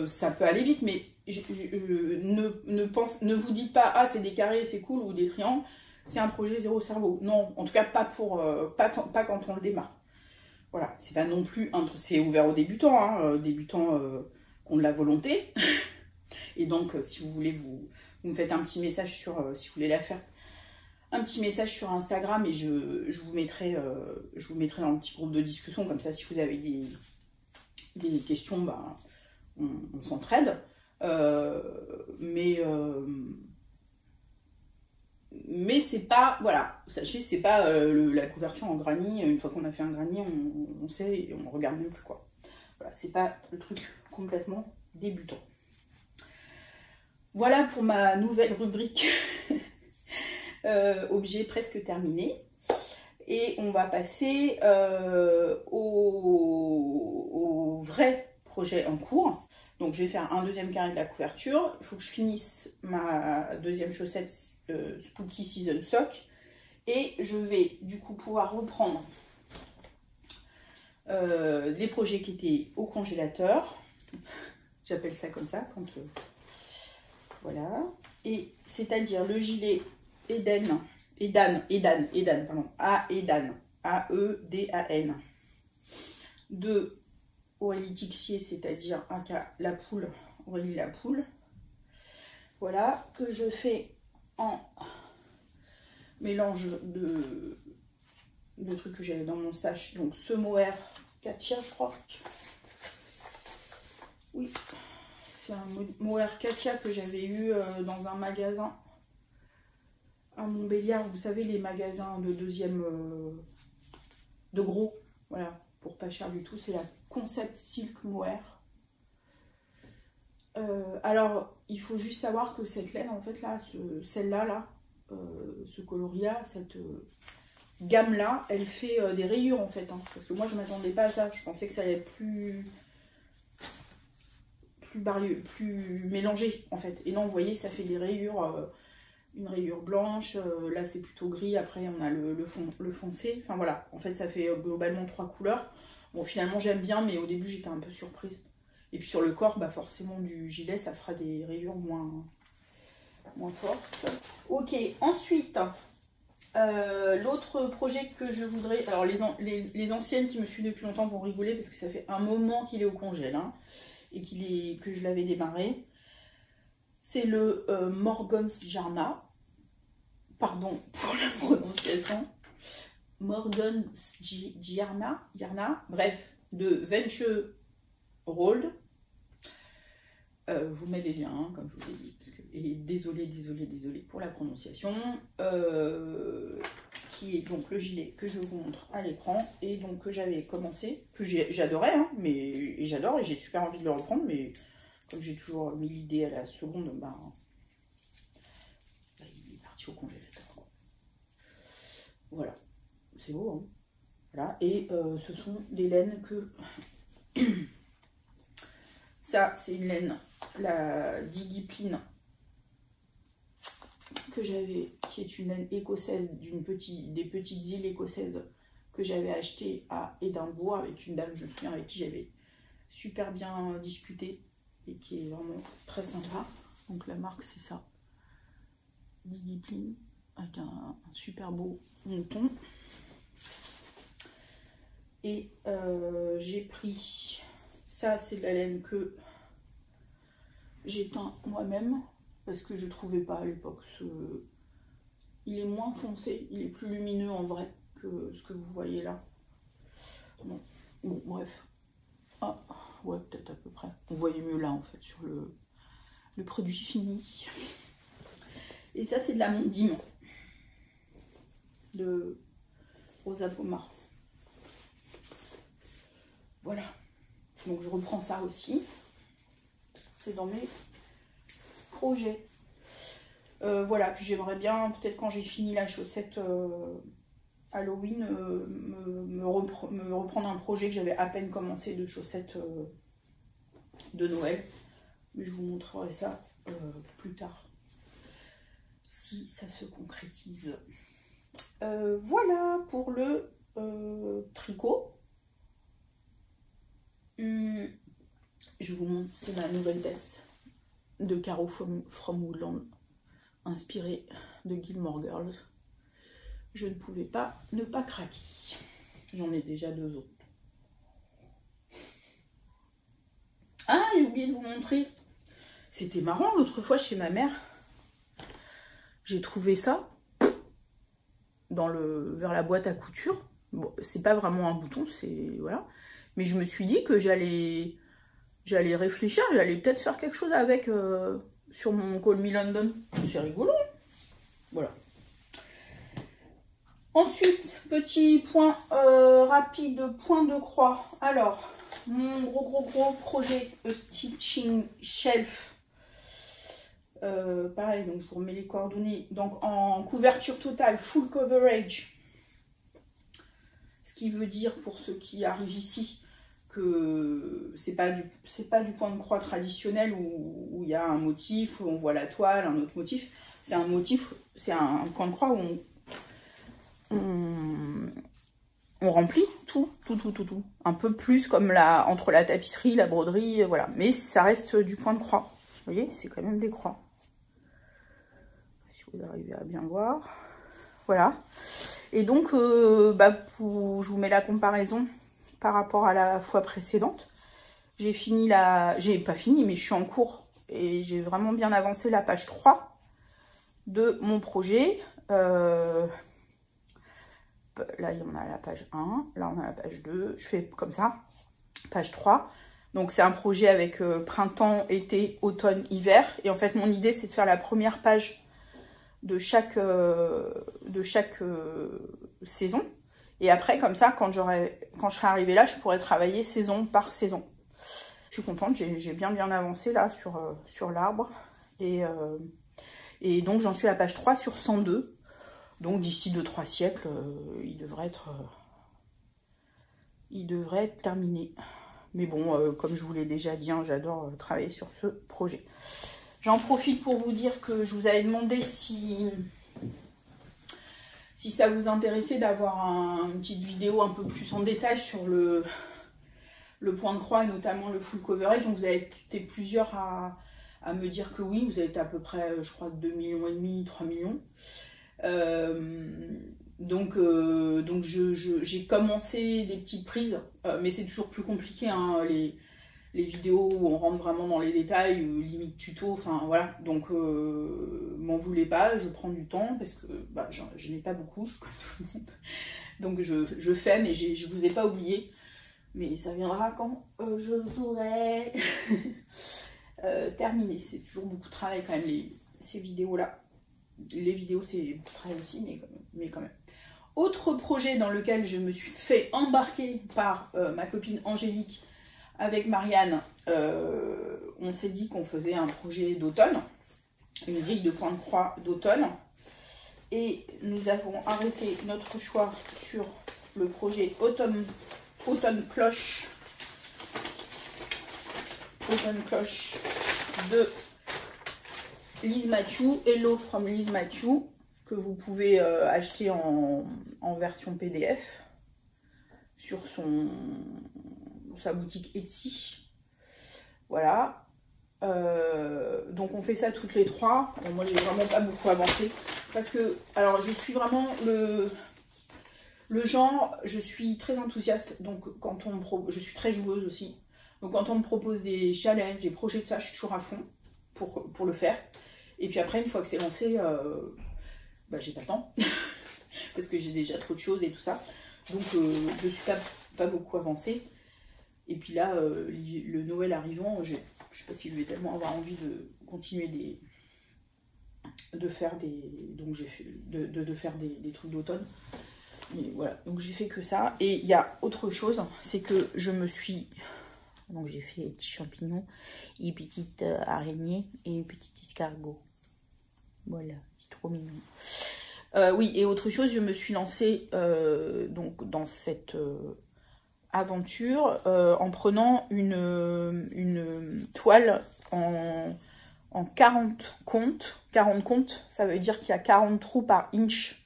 ça peut aller vite. Mais ne vous dites pas, ah, c'est des carrés, c'est cool, ou des triangles. C'est un projet zéro cerveau. Non, en tout cas, pas quand on le démarre. Voilà, c'est pas non plus c'est ouvert aux débutants, hein, débutants qui ont de la volonté. Et donc, si vous voulez, vous me faites un petit message si vous voulez la faire, un petit message sur Instagram et je vous mettrai dans le petit groupe de discussion, comme ça, si vous avez des questions, bah, on s'entraide. Mais c'est pas, voilà, sachez, c'est pas la couverture en granit. Une fois qu'on a fait un granit, on sait et on regarde même plus, quoi. Voilà, c'est pas le truc complètement débutant. Voilà pour ma nouvelle rubrique objet presque terminé. Et on va passer au vrai projet en cours. Donc je vais faire un deuxième carré de la couverture. Il faut que je finisse ma deuxième chaussette Spooky Season Sock. Et je vais du coup pouvoir reprendre les projets qui étaient au congélateur. J'appelle ça comme ça. Voilà. Et c'est-à-dire le gilet Edan, pardon, Aedan, A-E-D-A-N. De Aurélie Tixier, c'est-à-dire aka la poule, Aurélie la poule. Voilà, que je fais en mélange de trucs que j'avais dans mon stash. Donc ce mohair Katia, je crois. Oui, c'est un mohair Katia que j'avais eu dans un magasin à Montbéliard. Vous savez, les magasins de deuxième, de gros, voilà, pour pas cher du tout. C'est la Concept Silk Mohair. Alors, il faut juste savoir que cette laine, en fait, là, celle-là, ce coloris-là, cette gamme-là, elle fait des rayures, en fait. Hein, parce que moi, je ne m'attendais pas à ça. Je pensais que ça allait être plus mélangé, en fait. Et non, vous voyez, ça fait des rayures, une rayure blanche. Là, c'est plutôt gris. Après, on a le foncé. Enfin, voilà. En fait, ça fait globalement 3 couleurs. Bon, finalement, j'aime bien, mais au début, j'étais un peu surprise. Et puis sur le corps, bah forcément du gilet, ça fera des rayures moins fortes. Ok, ensuite, l'autre projet que je voudrais... Alors les anciennes qui me suivent depuis longtemps vont rigoler parce que ça fait un moment qu'il est au congèle, hein, et que je l'avais démarré. C'est le Morgans Jarna. Pardon pour la prononciation. Morgans Jarna, bref, de Venture Rolled. Vous mettez les liens, hein, comme je vous l'ai dit. Et désolé pour la prononciation. Qui est donc le gilet que je vous montre à l'écran. Et donc que j'avais commencé, que j'adorais, hein, et j'adore, et j'ai super envie de le reprendre. Mais comme j'ai toujours mis l'idée à la seconde, il est parti au congélateur. Voilà. C'est beau, hein. Voilà, et ce sont des laines que... Ça, c'est une laine, la Digipline, que j'avais, qui est une laine écossaise, des petites îles écossaises que j'avais achetées à Édimbourg avec une dame, je me souviens, avec qui j'avais super bien discuté et qui est vraiment très sympa. Donc la marque, c'est ça, Digipline, avec un super beau mouton. Et j'ai pris, ça c'est de la laine que j'ai teint moi-même parce que je trouvais pas à l'époque. Il est moins foncé, il est plus lumineux en vrai que ce que vous voyez là. Bon, bref. Ah, ouais, peut-être à peu près. On voyait mieux là en fait sur le produit fini. Et ça c'est de la Mondim de Rosa Pomar. Voilà, donc je reprends ça aussi, c'est dans mes projets. Voilà, puis j'aimerais bien, peut-être quand j'ai fini la chaussette Halloween, me reprendre un projet que j'avais à peine commencé de chaussettes de Noël. Mais je vous montrerai ça plus tard, si ça se concrétise. Voilà pour le tricot. Je vous montre, c'est ma nouvelle veste de Caro from Woodland, inspirée de Gilmore Girls. Je ne pouvais pas ne pas craquer. J'en ai déjà 2 autres. Ah, j'ai oublié de vous montrer. C'était marrant, l'autre fois chez ma mère. J'ai trouvé ça vers la boîte à couture. Bon, c'est pas vraiment un bouton, c'est... Voilà. Mais je me suis dit que j'allais réfléchir, j'allais peut-être faire quelque chose avec sur mon Call Me London. C'est rigolo. Voilà. Ensuite, petit point rapide, point de croix. Alors, mon gros projet Stitching Shelf. Pareil, donc je vous remets les coordonnées. Donc en couverture totale, full coverage. Ce qui veut dire pour ceux qui arrivent ici que c'est pas du point de croix traditionnel où il y a un motif, où on voit la toile, un autre motif. C'est un motif, c'est un point de croix où on remplit tout. Un peu plus comme entre la tapisserie, la broderie, voilà. Mais ça reste du point de croix. Vous voyez, c'est quand même des croix. Si vous arrivez à bien voir. Voilà. Et donc, je vous mets la comparaison par rapport à la fois précédente. J'ai pas fini, mais je suis en cours. Et j'ai vraiment bien avancé la page 3 de mon projet. Là, on a la page 1. Là, on a la page 2. Je fais comme ça. Page 3. Donc, c'est un projet avec printemps, été, automne, hiver. Et en fait, mon idée, c'est de faire la première page de chaque saison. Et après, comme ça, quand je serai arrivée là, je pourrai travailler saison par saison. Je suis contente, j'ai bien avancé là sur l'arbre. Et donc, j'en suis à la page 3 sur 102. Donc, d'ici 2-3 siècles, il devrait être terminé. Mais bon, comme je vous l'ai déjà dit, hein, j'adore travailler sur ce projet. J'en profite pour vous dire que je vous avais demandé si ça vous intéressait d'avoir une petite vidéo un peu plus en détail sur le point de croix et notamment le full coverage. Donc vous avez été plusieurs à me dire que oui, vous avez été à peu près, je crois, 2,5 millions, 3 millions. Donc j'ai commencé des petites prises, mais c'est toujours plus compliqué, hein, les vidéos où on rentre vraiment dans les détails, limite tuto, enfin voilà. Donc m'en voulez pas, je prends du temps parce que je n'ai pas beaucoup, comme tout le monde. Donc je fais, mais je vous ai pas oublié. Mais ça viendra quand je pourrai terminer. C'est toujours beaucoup de travail quand même, ces vidéos-là. Les vidéos, c'est beaucoup de travail aussi, mais quand même. Autre projet dans lequel je me suis fait embarquer par ma copine Angélique avec Marianne, on s'est dit qu'on faisait un projet d'automne, une grille de point de croix d'automne. Et nous avons arrêté notre choix sur le projet Autumn Cloche. Autumn Cloche de Liz Matthew, Hello from Liz Matthew, que vous pouvez acheter en version PDF sur sa boutique Etsy. Voilà. Donc on fait ça toutes les trois. Bon, moi j'ai vraiment pas beaucoup avancé parce que, alors je suis vraiment le genre, je suis très enthousiaste, donc quand je suis très joueuse aussi. Donc quand on me propose des challenges, des projets de ça, je suis toujours à fond pour le faire. Et puis après, une fois que c'est lancé, j'ai pas le temps. Parce que j'ai déjà trop de choses et tout ça. Donc je suis pas beaucoup avancée. Et puis là, le Noël arrivant, je sais pas si je vais tellement avoir envie de continuer de faire des trucs d'automne. Mais voilà, donc j'ai fait que ça. Et il y a autre chose, c'est que je me suis... Donc j'ai fait des petits champignons, et petite araignée et petit escargot. Voilà, c'est trop mignon. Oui, et autre chose, je me suis lancée donc dans cette aventure en prenant une toile en 40 comptes. 40 comptes, ça veut dire qu'il y a 40 trous par inch.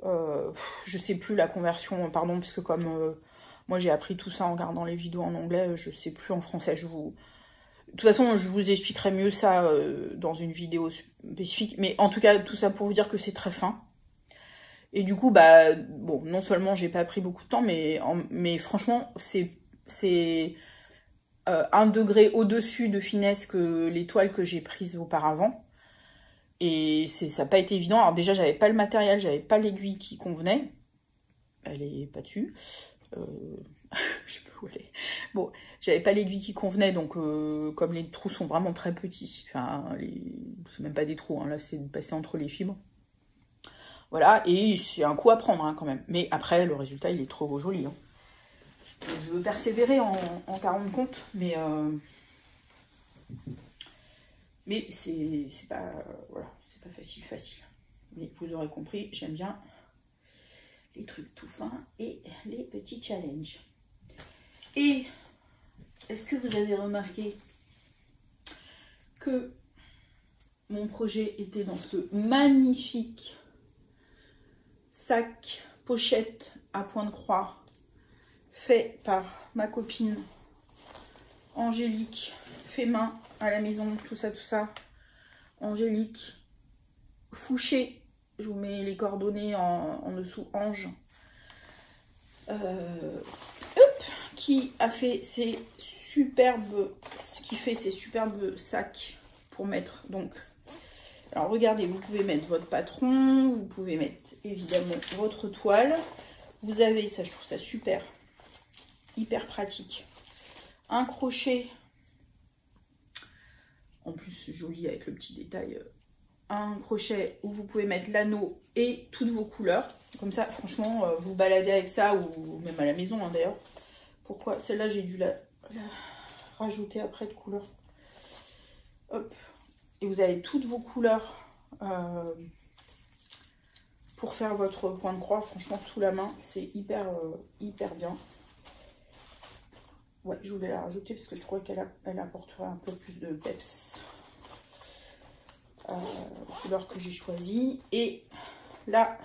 Je sais plus la conversion, pardon, parce que comme moi j'ai appris tout ça en regardant les vidéos en anglais, je sais plus en français. De toute façon, je vous expliquerai mieux ça dans une vidéo spécifique. Mais en tout cas, tout ça pour vous dire que c'est très fin. Et du coup, bon, non seulement j'ai pas pris beaucoup de temps, mais franchement, c'est 1 degré au-dessus de finesse que les toiles que j'ai prises auparavant. Et ça n'a pas été évident. Alors déjà, j'avais pas le matériel, j'avais pas l'aiguille qui convenait. Elle est pas dessus. Je sais pas où elle est. Bon, j'avais pas l'aiguille qui convenait, donc comme les trous sont vraiment très petits, enfin, c'est même pas des trous, hein, là c'est de passer entre les fibres. Voilà, et c'est un coup à prendre hein, quand même. Mais après, le résultat, il est trop joli. Hein. Je veux persévérer en 40 comptes, mais c'est pas, voilà, c'est pas facile. Mais vous aurez compris, j'aime bien les trucs tout fins et les petits challenges. Et est-ce que vous avez remarqué que mon projet était dans ce magnifique sac pochette à point de croix fait par ma copine Angélique, fait main à la maison, tout ça. Angélique Fouché, je vous mets les coordonnées en dessous, Ange, qui fait ces superbes sacs pour mettre. Donc, alors regardez, vous pouvez mettre votre patron, vous pouvez mettre évidemment votre toile. Vous avez, ça je trouve ça super, hyper pratique, un crochet, en plus joli avec le petit détail, un crochet où vous pouvez mettre l'anneau et toutes vos couleurs. Comme ça, franchement, vous baladez avec ça, ou même à la maison hein, d'ailleurs. Pourquoi? Celle-là, j'ai dû la rajouter après de couleurs. Hop. Et vous avez toutes vos couleurs pour faire votre point de croix. Franchement, sous la main, c'est hyper bien. Ouais, je voulais la rajouter parce que je trouvais qu'elle apporterait un peu plus de peps. Couleur que j'ai choisie. Et là,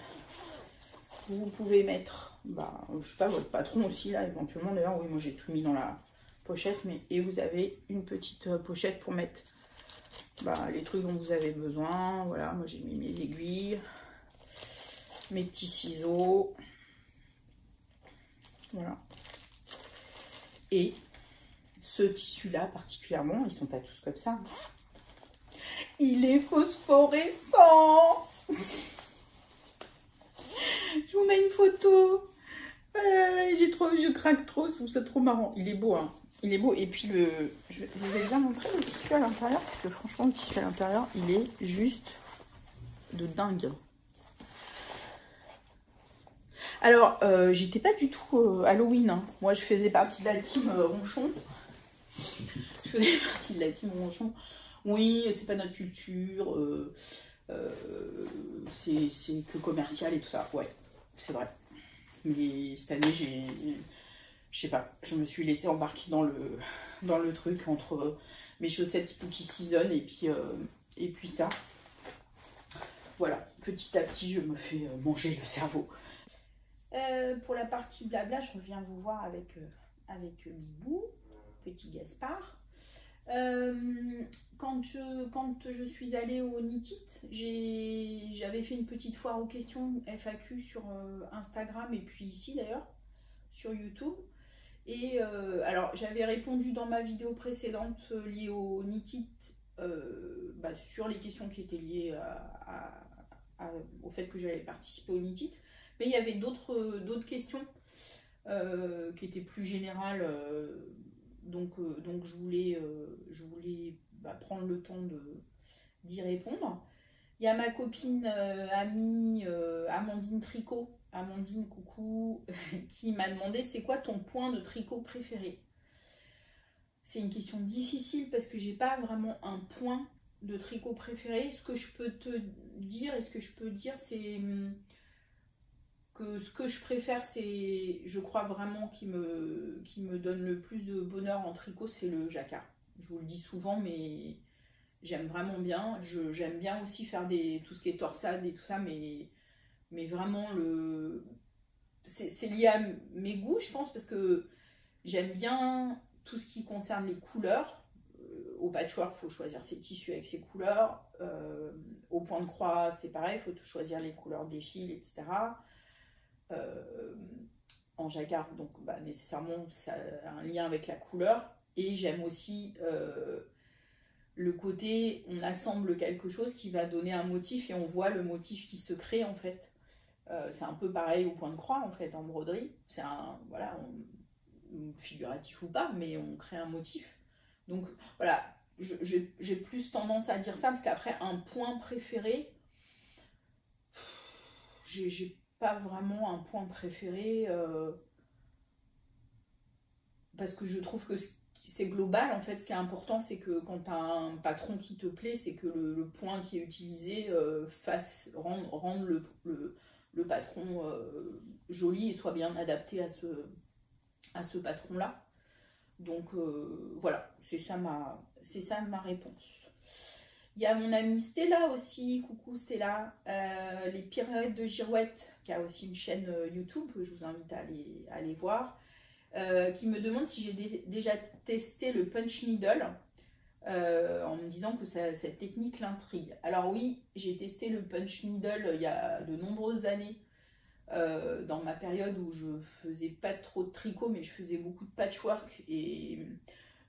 vous pouvez mettre, je sais pas, votre patron aussi, là, éventuellement. D'ailleurs, oui, moi j'ai tout mis dans la pochette. Et vous avez une petite pochette pour mettre les trucs dont vous avez besoin. Voilà, moi j'ai mis mes aiguilles, mes petits ciseaux. Voilà. Et ce tissu-là, particulièrement, ils sont pas tous comme ça. Il est phosphorescent. Je vous mets une photo. Je craque trop, c'est trop marrant. Il est beau, hein. Il est beau. Et puis, je vous ai bien montré le tissu à l'intérieur, parce que franchement, le tissu à l'intérieur, il est juste de dingue. Alors, j'étais pas du tout Halloween. Hein. Moi, je faisais partie de la team Ronchon. Oui, c'est pas notre culture. C'est que commercial et tout ça. Ouais, c'est vrai. Mais cette année, je sais pas, je me suis laissée embarquer dans le truc entre mes chaussettes Spooky Season et puis ça. Voilà, petit à petit, je me fais manger le cerveau. Pour la partie blabla, je reviens vous voir avec Bibou, petit Gaspard. Quand je suis allée au NITIT, j'avais fait une petite foire aux questions FAQ sur Instagram et puis ici d'ailleurs, sur YouTube. Et alors, j'avais répondu dans ma vidéo précédente liée au NITIT sur les questions qui étaient liées au fait que j'allais participer au NITIT. Mais il y avait d'autres questions qui étaient plus générales. Donc je voulais prendre le temps d'y répondre. Il y a ma copine amie Amandine Tricot, Amandine coucou, qui m'a demandé c'est quoi ton point de tricot préféré. C'est une question difficile parce que j'ai pas vraiment un point de tricot préféré. Ce que je peux te dire et ce que je peux dire c'est que ce que je préfère, c'est, je crois vraiment qui me donne le plus de bonheur en tricot, c'est le jacquard. Je vous le dis souvent, mais j'aime vraiment bien. J'aime bien aussi faire tout ce qui est torsade et tout ça, mais vraiment, c'est lié à mes goûts, je pense, parce que j'aime bien tout ce qui concerne les couleurs. Au patchwork, il faut choisir ses tissus avec ses couleurs. Au point de croix, c'est pareil, il faut choisir les couleurs des fils, etc. En jacquard, donc nécessairement ça a un lien avec la couleur. Et j'aime aussi le côté on assemble quelque chose qui va donner un motif et on voit le motif qui se crée en fait. C'est un peu pareil au point de croix en fait en broderie. C'est figuratif ou pas, mais on crée un motif. Donc voilà, j'ai plus tendance à dire ça parce qu'après un point préféré, j'ai pas vraiment un point préféré parce que je trouve que c'est global en fait. Ce qui est important, c'est que quand tu as un patron qui te plaît, c'est que le point qui est utilisé rende le patron joli et soit bien adapté à ce patron là. Donc voilà, c'est ça ma réponse. Il y a mon amie Stella aussi, coucou Stella, les pirouettes de Girouette, qui a aussi une chaîne YouTube, je vous invite à aller voir, qui me demande si j'ai déjà testé le punch needle, en me disant que cette technique l'intrigue. Alors oui, j'ai testé le punch needle il y a de nombreuses années, dans ma période où je faisais pas trop de tricot, mais je faisais beaucoup de patchwork, et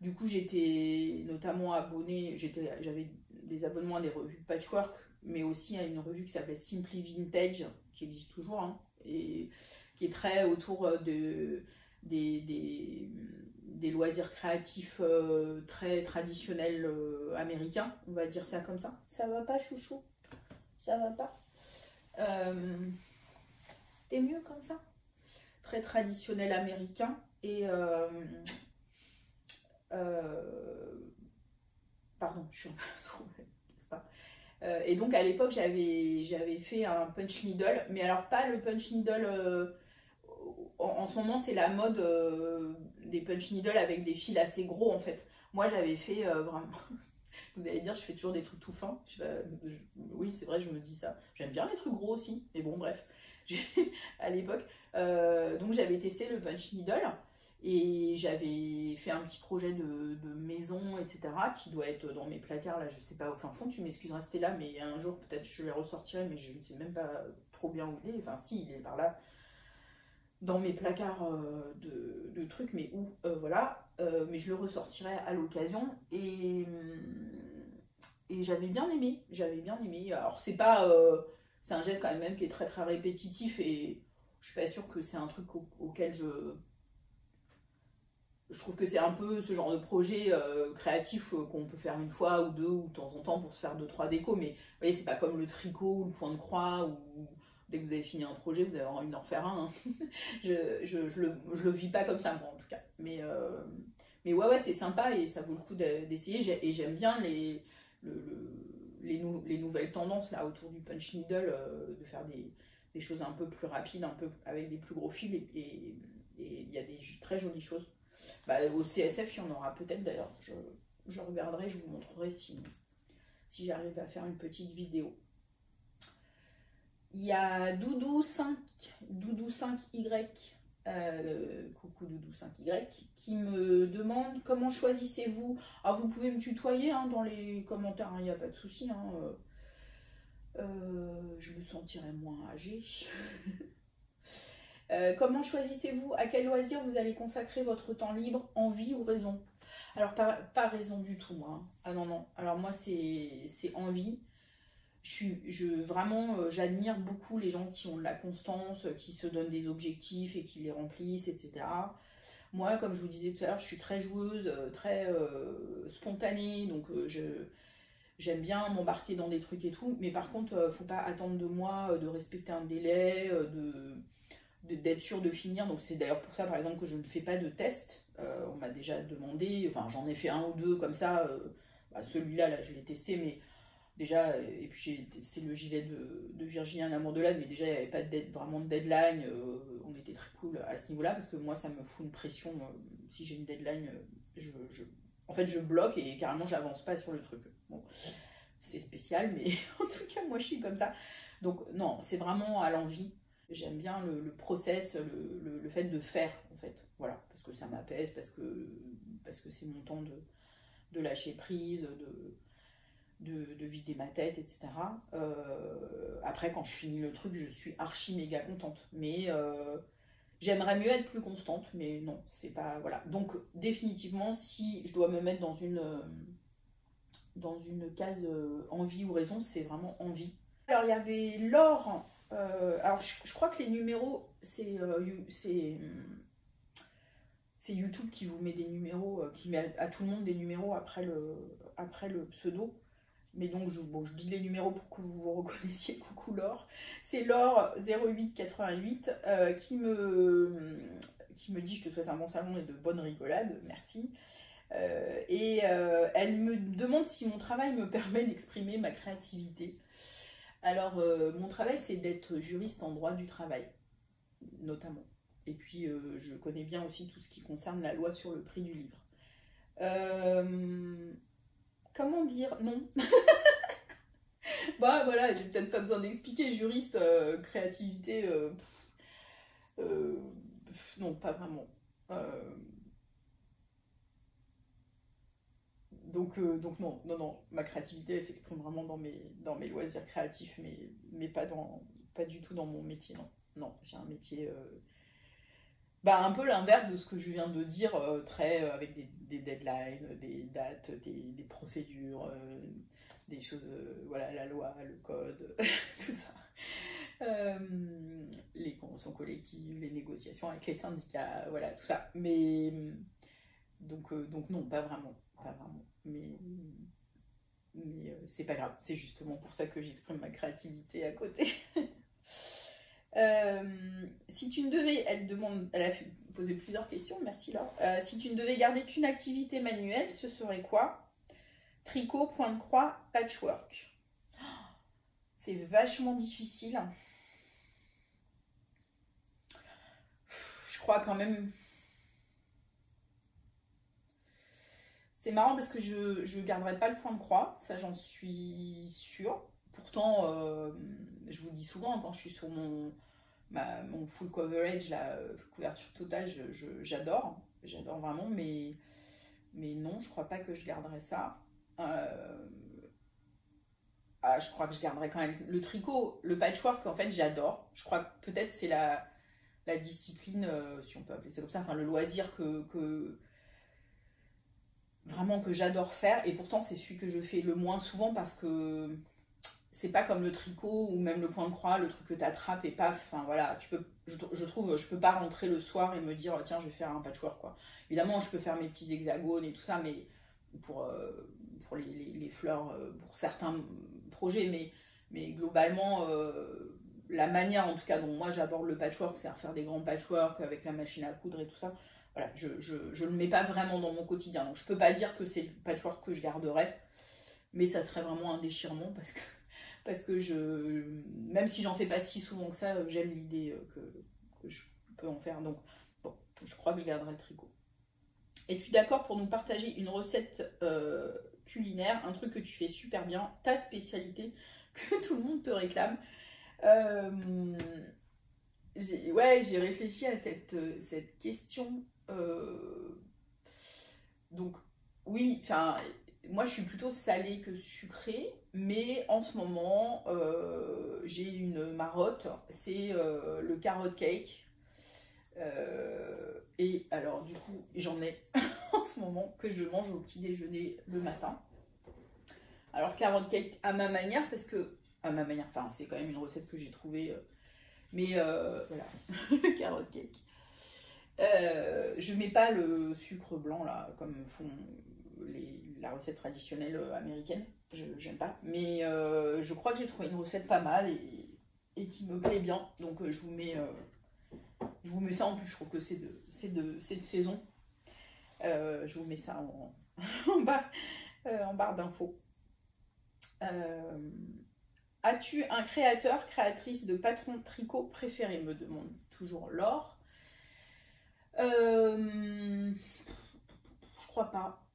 du coup j'étais notamment abonnée, j'avais des abonnements à des revues de patchwork, mais aussi à une revue qui s'appelait Simply Vintage, qui existe toujours, hein, et qui est très autour des loisirs créatifs très traditionnels américains, on va dire ça comme ça. Ça va pas, chouchou? Ça va pas? T'es mieux comme ça? Très traditionnel américain. Et pardon, je suis un peu trop, n'est-ce pas? Et donc à l'époque j'avais fait un punch needle, mais alors pas le punch needle. En ce moment c'est la mode des punch needle avec des fils assez gros en fait. Moi j'avais fait vraiment. Vous allez dire, je fais toujours des trucs tout fins. Oui, c'est vrai, je me dis ça. J'aime bien les trucs gros aussi. Mais bon, bref, à l'époque. Donc, j'avais testé le punch needle et j'avais fait un petit projet de maison, etc. qui doit être dans mes placards, là, je sais pas, au fin fond. Tu m'excuseras, c'était là, mais un jour, peut-être, je les ressortirai, mais je ne sais même pas trop bien où il est. Enfin, si, il est par là. Dans mes placards de trucs, mais où, voilà. Mais je le ressortirai à l'occasion et j'avais bien aimé, alors c'est pas c'est un geste quand même qui est très très répétitif et je suis pas sûre que c'est un truc auquel je trouve que c'est un peu ce genre de projet créatif qu'on peut faire une fois ou deux ou de temps en temps pour se faire 2-3 décos, mais vous voyez, c'est pas comme le tricot ou le point de croix ou dès que vous avez fini un projet, vous avez envie d'en refaire un. Hein. je le vis pas comme ça, moi, en tout cas. Mais ouais, c'est sympa et ça vaut le coup d'essayer. Et j'aime bien les nouvelles tendances là autour du punch needle, de faire des des choses un peu plus rapides, un peu avec des plus gros fils, et il y a des très jolies choses. Bah, au CSF, il y en aura peut-être d'ailleurs. Je regarderai, je vous montrerai si j'arrive à faire une petite vidéo. Il y a Doudou5Y, coucou Doudou5Y, qui me demande comment choisissez-vous. Alors vous pouvez me tutoyer hein, dans les commentaires, il n'y a pas de souci. Hein, je me sentirai moins âgée. Comment choisissez-vous à quel loisir vous allez consacrer votre temps libre, envie ou raison? Alors pas raison du tout moi. Hein. Ah non non. Alors moi c'est envie. Vraiment, j'admire beaucoup les gens qui ont de la constance, qui se donnent des objectifs et qui les remplissent, etc. Moi, comme je vous disais tout à l'heure, je suis très joueuse, très spontanée, donc j'aime bien m'embarquer dans des trucs et tout. Mais par contre, faut pas attendre de moi de respecter un délai, d'être sûr de finir. Donc c'est d'ailleurs pour ça, par exemple, que je ne fais pas de test. On m'a déjà demandé, enfin j'en ai fait un ou deux comme ça. Celui-là, là, je l'ai testé, mais déjà, et puis j'ai testé le gilet de Virginie, un amour de l'âne, mais déjà il n'y avait pas vraiment de deadline, on était très cool à ce niveau-là, parce que moi ça me fout une pression, si j'ai une deadline, en fait je bloque et carrément j'avance pas sur le truc. Bon, c'est spécial, mais en tout cas moi je suis comme ça. Donc non, c'est vraiment à l'envie, j'aime bien le process, le fait de faire, en fait, voilà, parce que ça m'apaise, parce que c'est mon temps de lâcher prise, de vider ma tête, etc. Après, quand je finis le truc, je suis archi méga contente. Mais j'aimerais mieux être plus constante, mais non, c'est pas... Voilà. Donc, définitivement, si je dois me mettre dans une case envie ou raison, c'est vraiment envie. Alors, il y avait Laure. Alors, je crois que les numéros, c'est YouTube qui vous met des numéros, qui met à tout le monde des numéros après le pseudo. Mais donc, je dis les numéros pour que vous vous reconnaissiez. Coucou Laure. C'est Laure 0888 qui me dit « Je te souhaite un bon salon et de bonnes rigolades. Merci. » Elle me demande si mon travail me permet d'exprimer ma créativité. Alors, mon travail, c'est d'être juriste en droit du travail, notamment. Et puis, je connais bien aussi tout ce qui concerne la loi sur le prix du livre. Comment dire? Non. Bah voilà, j'ai peut-être pas besoin d'expliquer. Juriste, créativité, non, pas vraiment. Donc non, ma créativité elle s'exprime vraiment dans mes loisirs créatifs, mais pas du tout dans mon métier, non. Non, j'ai un métier un peu l'inverse de ce que je viens de dire, avec des deadlines, des dates, des procédures, des choses, voilà, la loi, le code, tout ça. Les conventions collectives, les négociations avec les syndicats, voilà, tout ça. Mais donc non, pas vraiment. Mais c'est pas grave, c'est justement pour ça que j'exprime ma créativité à côté. Si tu ne devais, elle a posé plusieurs questions, merci Laure. Si tu ne devais garder qu'une activité manuelle, ce serait quoi? Tricot, point de croix, patchwork. C'est vachement difficile. Je crois quand même... C'est marrant parce que je garderai pas le point de croix, ça j'en suis sûre. Pourtant, je vous dis souvent, quand je suis sur mon full coverage, la couverture totale, j'adore vraiment, mais non, je crois pas que je garderai ça. Je crois que je garderai quand même le tricot, le patchwork, en fait, j'adore. Je crois que peut-être c'est la discipline, si on peut appeler ça comme ça, enfin le loisir vraiment que j'adore faire, et pourtant c'est celui que je fais le moins souvent parce que c'est pas comme le tricot ou même le point de croix, le truc que t'attrapes et paf, enfin voilà, je trouve, je peux pas rentrer le soir et me dire tiens je vais faire un patchwork quoi. Évidemment je peux faire mes petits hexagones et tout ça, mais pour les fleurs, pour certains projets, mais globalement la manière en tout cas dont moi j'aborde le patchwork, c'est à faire des grands patchworks avec la machine à coudre et tout ça. Voilà, je le mets pas vraiment dans mon quotidien, donc je peux pas dire que c'est le patchwork que je garderais, mais ça serait vraiment un déchirement parce que même si j'en fais pas si souvent que ça, j'aime l'idée que je peux en faire. Donc, bon, je crois que je garderai le tricot. Es-tu d'accord pour nous partager une recette culinaire, un truc que tu fais super bien, ta spécialité, que tout le monde te réclame? J'ai réfléchi à cette question. Donc, oui, enfin, moi je suis plutôt salée que sucrée, mais en ce moment, j'ai une marotte, c'est le carrot cake. Et alors, du coup, j'en ai en ce moment que je mange au petit déjeuner le matin. Alors, carrot cake à ma manière, parce que, à ma manière, enfin, c'est quand même une recette que j'ai trouvée, mais voilà, le carrot cake. Je mets pas le sucre blanc là, comme font la recette traditionnelle américaine. J'aime pas. Mais je crois que j'ai trouvé une recette pas mal et qui me plaît bien. Donc je vous mets ça en plus. Je trouve que c'est de saison. Je vous mets ça en barre d'infos. As-tu un créateur, créatrice de patron tricot préféré, me demande toujours Laure. Je crois pas.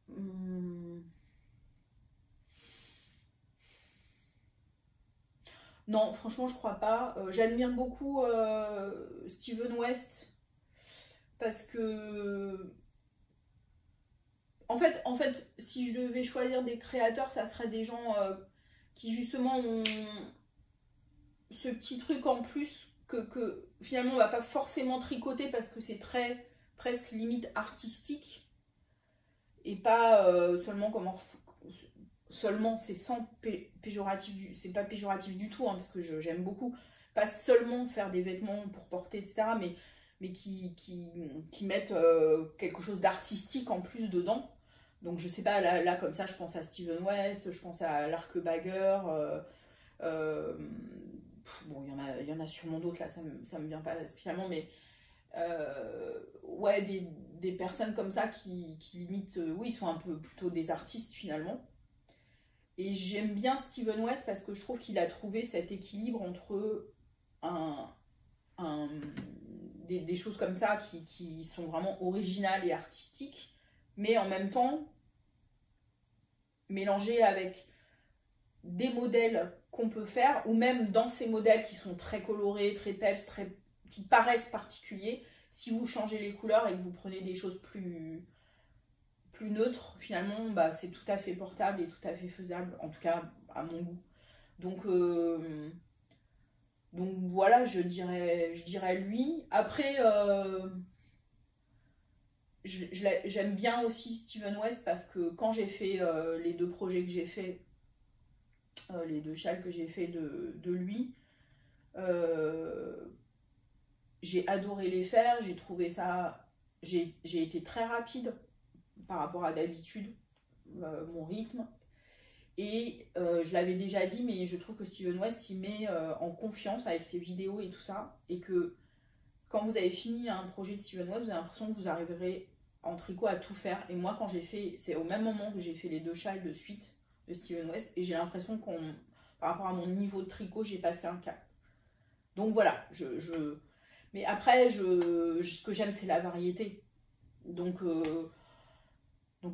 Non, franchement, je crois pas. J'admire beaucoup Steven West parce que en fait, si je devais choisir des créateurs, ça serait des gens qui justement ont ce petit truc en plus que finalement on va pas forcément tricoter parce que c'est très presque limite artistique et pas seulement c'est sans péjoratif, c'est pas péjoratif du tout hein, parce que j'aime beaucoup pas seulement faire des vêtements pour porter etc mais qui mettent quelque chose d'artistique en plus dedans. Donc je sais pas là comme ça je pense à Steven West, je pense à Lark Bagger, bon il y en a sûrement d'autres là ça me vient pas spécialement mais ouais, des personnes comme ça qui limite, oui, sont un peu plutôt des artistes finalement. Et j'aime bien Steven West parce que je trouve qu'il a trouvé cet équilibre entre des choses comme ça qui sont vraiment originales et artistiques, mais en même temps mélangées avec des modèles qu'on peut faire, ou même dans ces modèles qui sont très colorés, très peps, qui paraissent particuliers, si vous changez les couleurs et que vous prenez des choses plus neutres, finalement, bah, c'est tout à fait portable et tout à fait faisable, en tout cas à mon goût. Donc voilà, je dirais lui. Après, j'aime bien aussi Steven West parce que quand j'ai fait les deux projets que j'ai fait, les deux châles que j'ai fait de lui, j'ai adoré les faire, j'ai trouvé ça, j'ai été très rapide par rapport à d'habitude, mon rythme. Et je l'avais déjà dit, mais je trouve que Steven West, il met en confiance avec ses vidéos et tout ça. Et que quand vous avez fini un projet de Steven West, vous avez l'impression que vous arriverez en tricot à tout faire. Et moi, quand j'ai fait, c'est au même moment que j'ai fait les deux châles de suite de Steven West. Et j'ai l'impression par rapport à mon niveau de tricot, j'ai passé un cap. Donc voilà, mais après, ce que j'aime, c'est la variété. Donc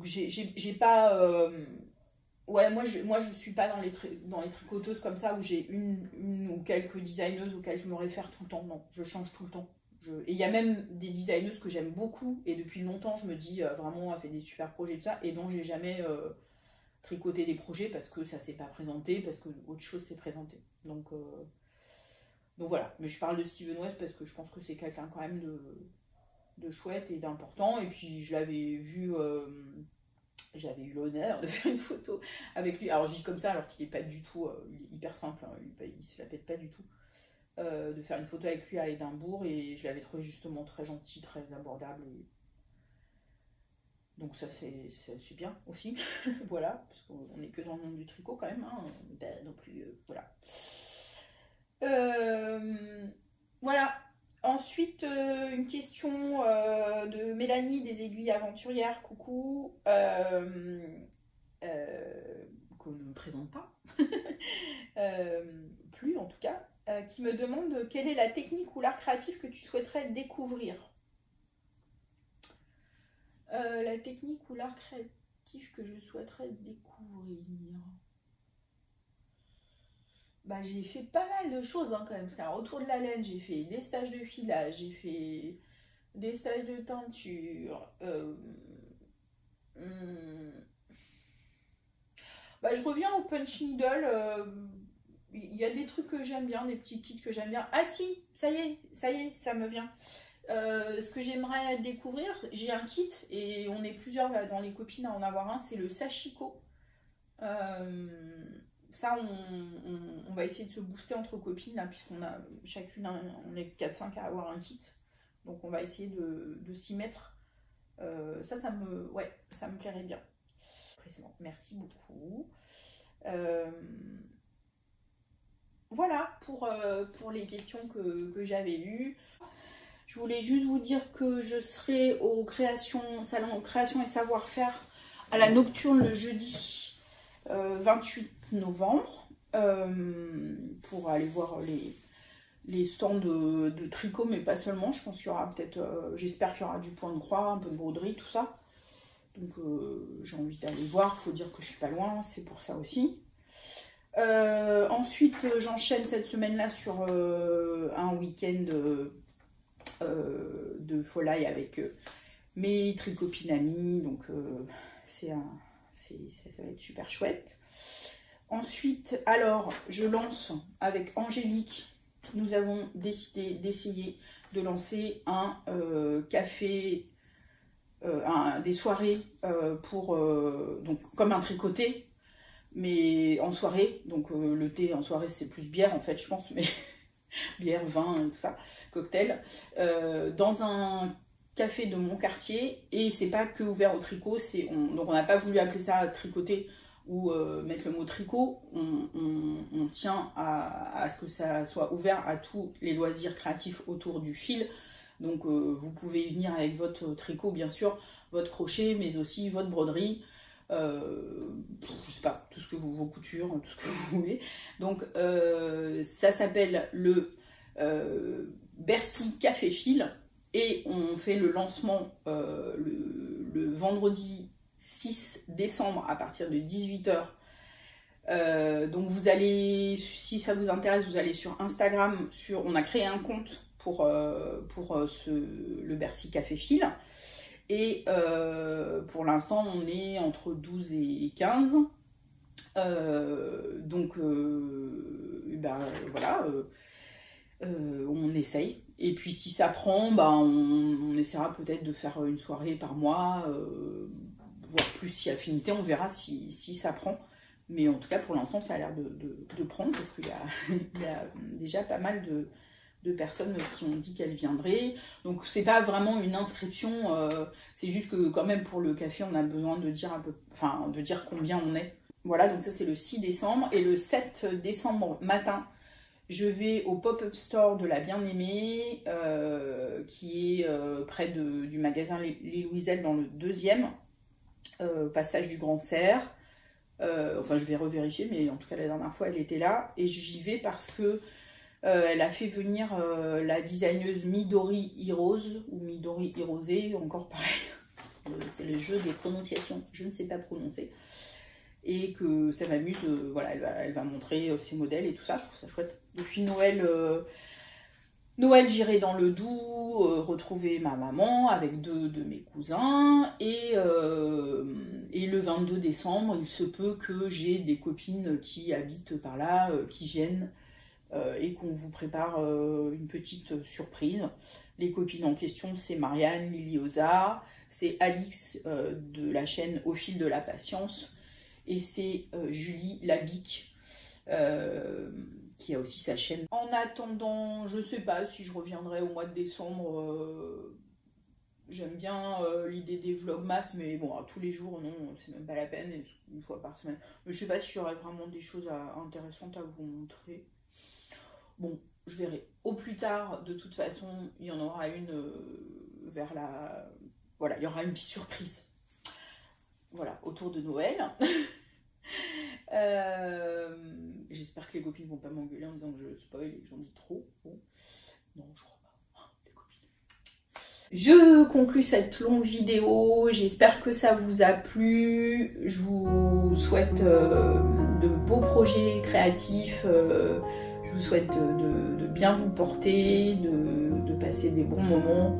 j'ai pas... Ouais, moi je suis pas dans les tricoteuses comme ça où j'ai une ou quelques designeuses auxquelles je me réfère tout le temps. Non, je change tout le temps. Et il y a même des designeuses que j'aime beaucoup et depuis longtemps je me dis vraiment elle fait des super projets et tout ça et dont j'ai jamais tricoté des projets parce que ça s'est pas présenté, parce que autre chose s'est présenté. Donc voilà, mais je parle de Steven West parce que je pense que c'est quelqu'un quand même de chouette et d'important. Et puis je l'avais vu, j'avais eu l'honneur de faire une photo avec lui. Alors je dis comme ça alors qu'il n'est pas du tout, il est hyper simple, hein, il se la pète pas du tout. De faire une photo avec lui à Édimbourg et je l'avais trouvé justement très gentil, très abordable. Donc ça c'est bien aussi, voilà, parce qu'on n'est que dans le monde du tricot quand même, hein. Non plus, voilà. Voilà. Ensuite, une question de Mélanie des Aiguilles Aventurières, coucou, que qu'on ne présente pas, plus en tout cas, qui me demande quelle est la technique ou l'art créatif que tu souhaiterais découvrir. La technique ou l'art créatif que je souhaiterais découvrir. Bah, j'ai fait pas mal de choses quand même, parce qu'autour de la laine, j'ai fait des stages de filage, j'ai fait des stages de teinture. Bah, je reviens au punch needle. Il y a des trucs que j'aime bien, des petits kits que j'aime bien. Ah si, ça y est, ça me vient. Ce que j'aimerais découvrir, j'ai un kit et on est plusieurs là dans les copines à en avoir un, c'est le sashiko. Ça, on va essayer de se booster entre copines là, puisqu'on a chacune, on est 4-5 à avoir un kit. Donc on va essayer de s'y mettre. Ça me plairait bien. Précédent. Merci beaucoup. Voilà pour les questions que j'avais lues. Je voulais juste vous dire que je serai au salon Création et Savoir-faire à la Nocturne le jeudi 28 novembre pour aller voir les stands de tricot, mais pas seulement. Je pense qu'il y aura peut-être, j'espère qu'il y aura du point de croix, un peu de broderie, tout ça. Donc j'ai envie d'aller voir, il faut dire que je suis pas loin, c'est pour ça aussi. Ensuite, j'enchaîne cette semaine-là sur un week-end de folie avec mes tricopines amies, donc ça va être super chouette. Ensuite, alors, je lance avec Angélique, nous avons décidé d'essayer de lancer un café, des soirées donc comme un tricoté, mais en soirée. Donc le thé en soirée c'est plus bière en fait, je pense, mais bière, vin, tout ça, cocktail, dans un café de mon quartier. Et c'est pas que ouvert au tricot, donc on n'a pas voulu appeler ça tricoter ou mettre le mot tricot. On tient à ce que ça soit ouvert à tous les loisirs créatifs autour du fil. Donc vous pouvez y venir avec votre tricot bien sûr, votre crochet, mais aussi votre broderie, je sais pas, tout ce que vos coutures, tout ce que vous voulez. Donc ça s'appelle le Bercy Café Fil et on fait le lancement le vendredi 6 décembre à partir de 18 h. Donc vous allez, si ça vous intéresse, vous allez sur Instagram, on a créé un compte pour le Bercy Café Fil. Et pour l'instant, on est entre 12 et 15. Donc, voilà, on essaye. Et puis, si ça prend, on essaiera peut-être de faire une soirée par mois, voire plus si affinité. On verra si ça prend. Mais en tout cas, pour l'instant, ça a l'air de prendre parce qu'il y a déjà pas mal de personnes qui ont dit qu'elles viendraient. Donc c'est pas vraiment une inscription, c'est juste que quand même pour le café on a besoin de dire de dire combien on est. Voilà, donc ça c'est le 6 décembre. Et le 7 décembre matin, je vais au pop-up store de la Bien-Aimée, qui est près du magasin Les Louiselles dans le 2e, passage du Grand Cerf. Je vais revérifier, mais en tout cas la dernière fois elle était là. Et j'y vais parce que elle a fait venir la designeuse Midori Hirose, ou Midori Hirose, encore pareil, c'est le jeu des prononciations, je ne sais pas prononcer, et que ça m'amuse, voilà, elle va montrer ses modèles et tout ça, je trouve ça chouette. Depuis Noël, j'irai dans le Doubs retrouver ma maman avec deux de mes cousins, et le 22 décembre, il se peut que j'ai des copines qui habitent par là, qui viennent, et qu'on vous prépare une petite surprise. Les copines en question, c'est Marianne Liliosa, c'est Alix de la chaîne Au Fil de la Patience, et c'est Julie Labic qui a aussi sa chaîne. En attendant, je sais pas si je reviendrai au mois de décembre. J'aime bien l'idée des vlogmas, mais bon, tous les jours, non, c'est même pas la peine, une fois par semaine. Mais je sais pas si j'aurai vraiment des choses intéressantes à vous montrer. Bon, je verrai. Au plus tard, de toute façon, il y en aura une vers la... Voilà, il y aura une petite surprise. Voilà, autour de Noël. J'espère que les copines vont pas m'engueuler en disant que je spoil et que j'en dis trop. Bon. Non, je crois pas. Les copines. Je conclus cette longue vidéo. J'espère que ça vous a plu. Je vous souhaite de beaux projets créatifs. Je vous souhaite de bien vous porter, de passer des bons moments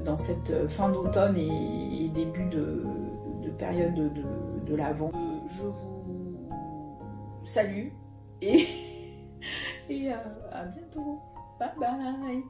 dans cette fin d'automne et début de période de l'Avent. Je vous salue et à bientôt. Bye bye.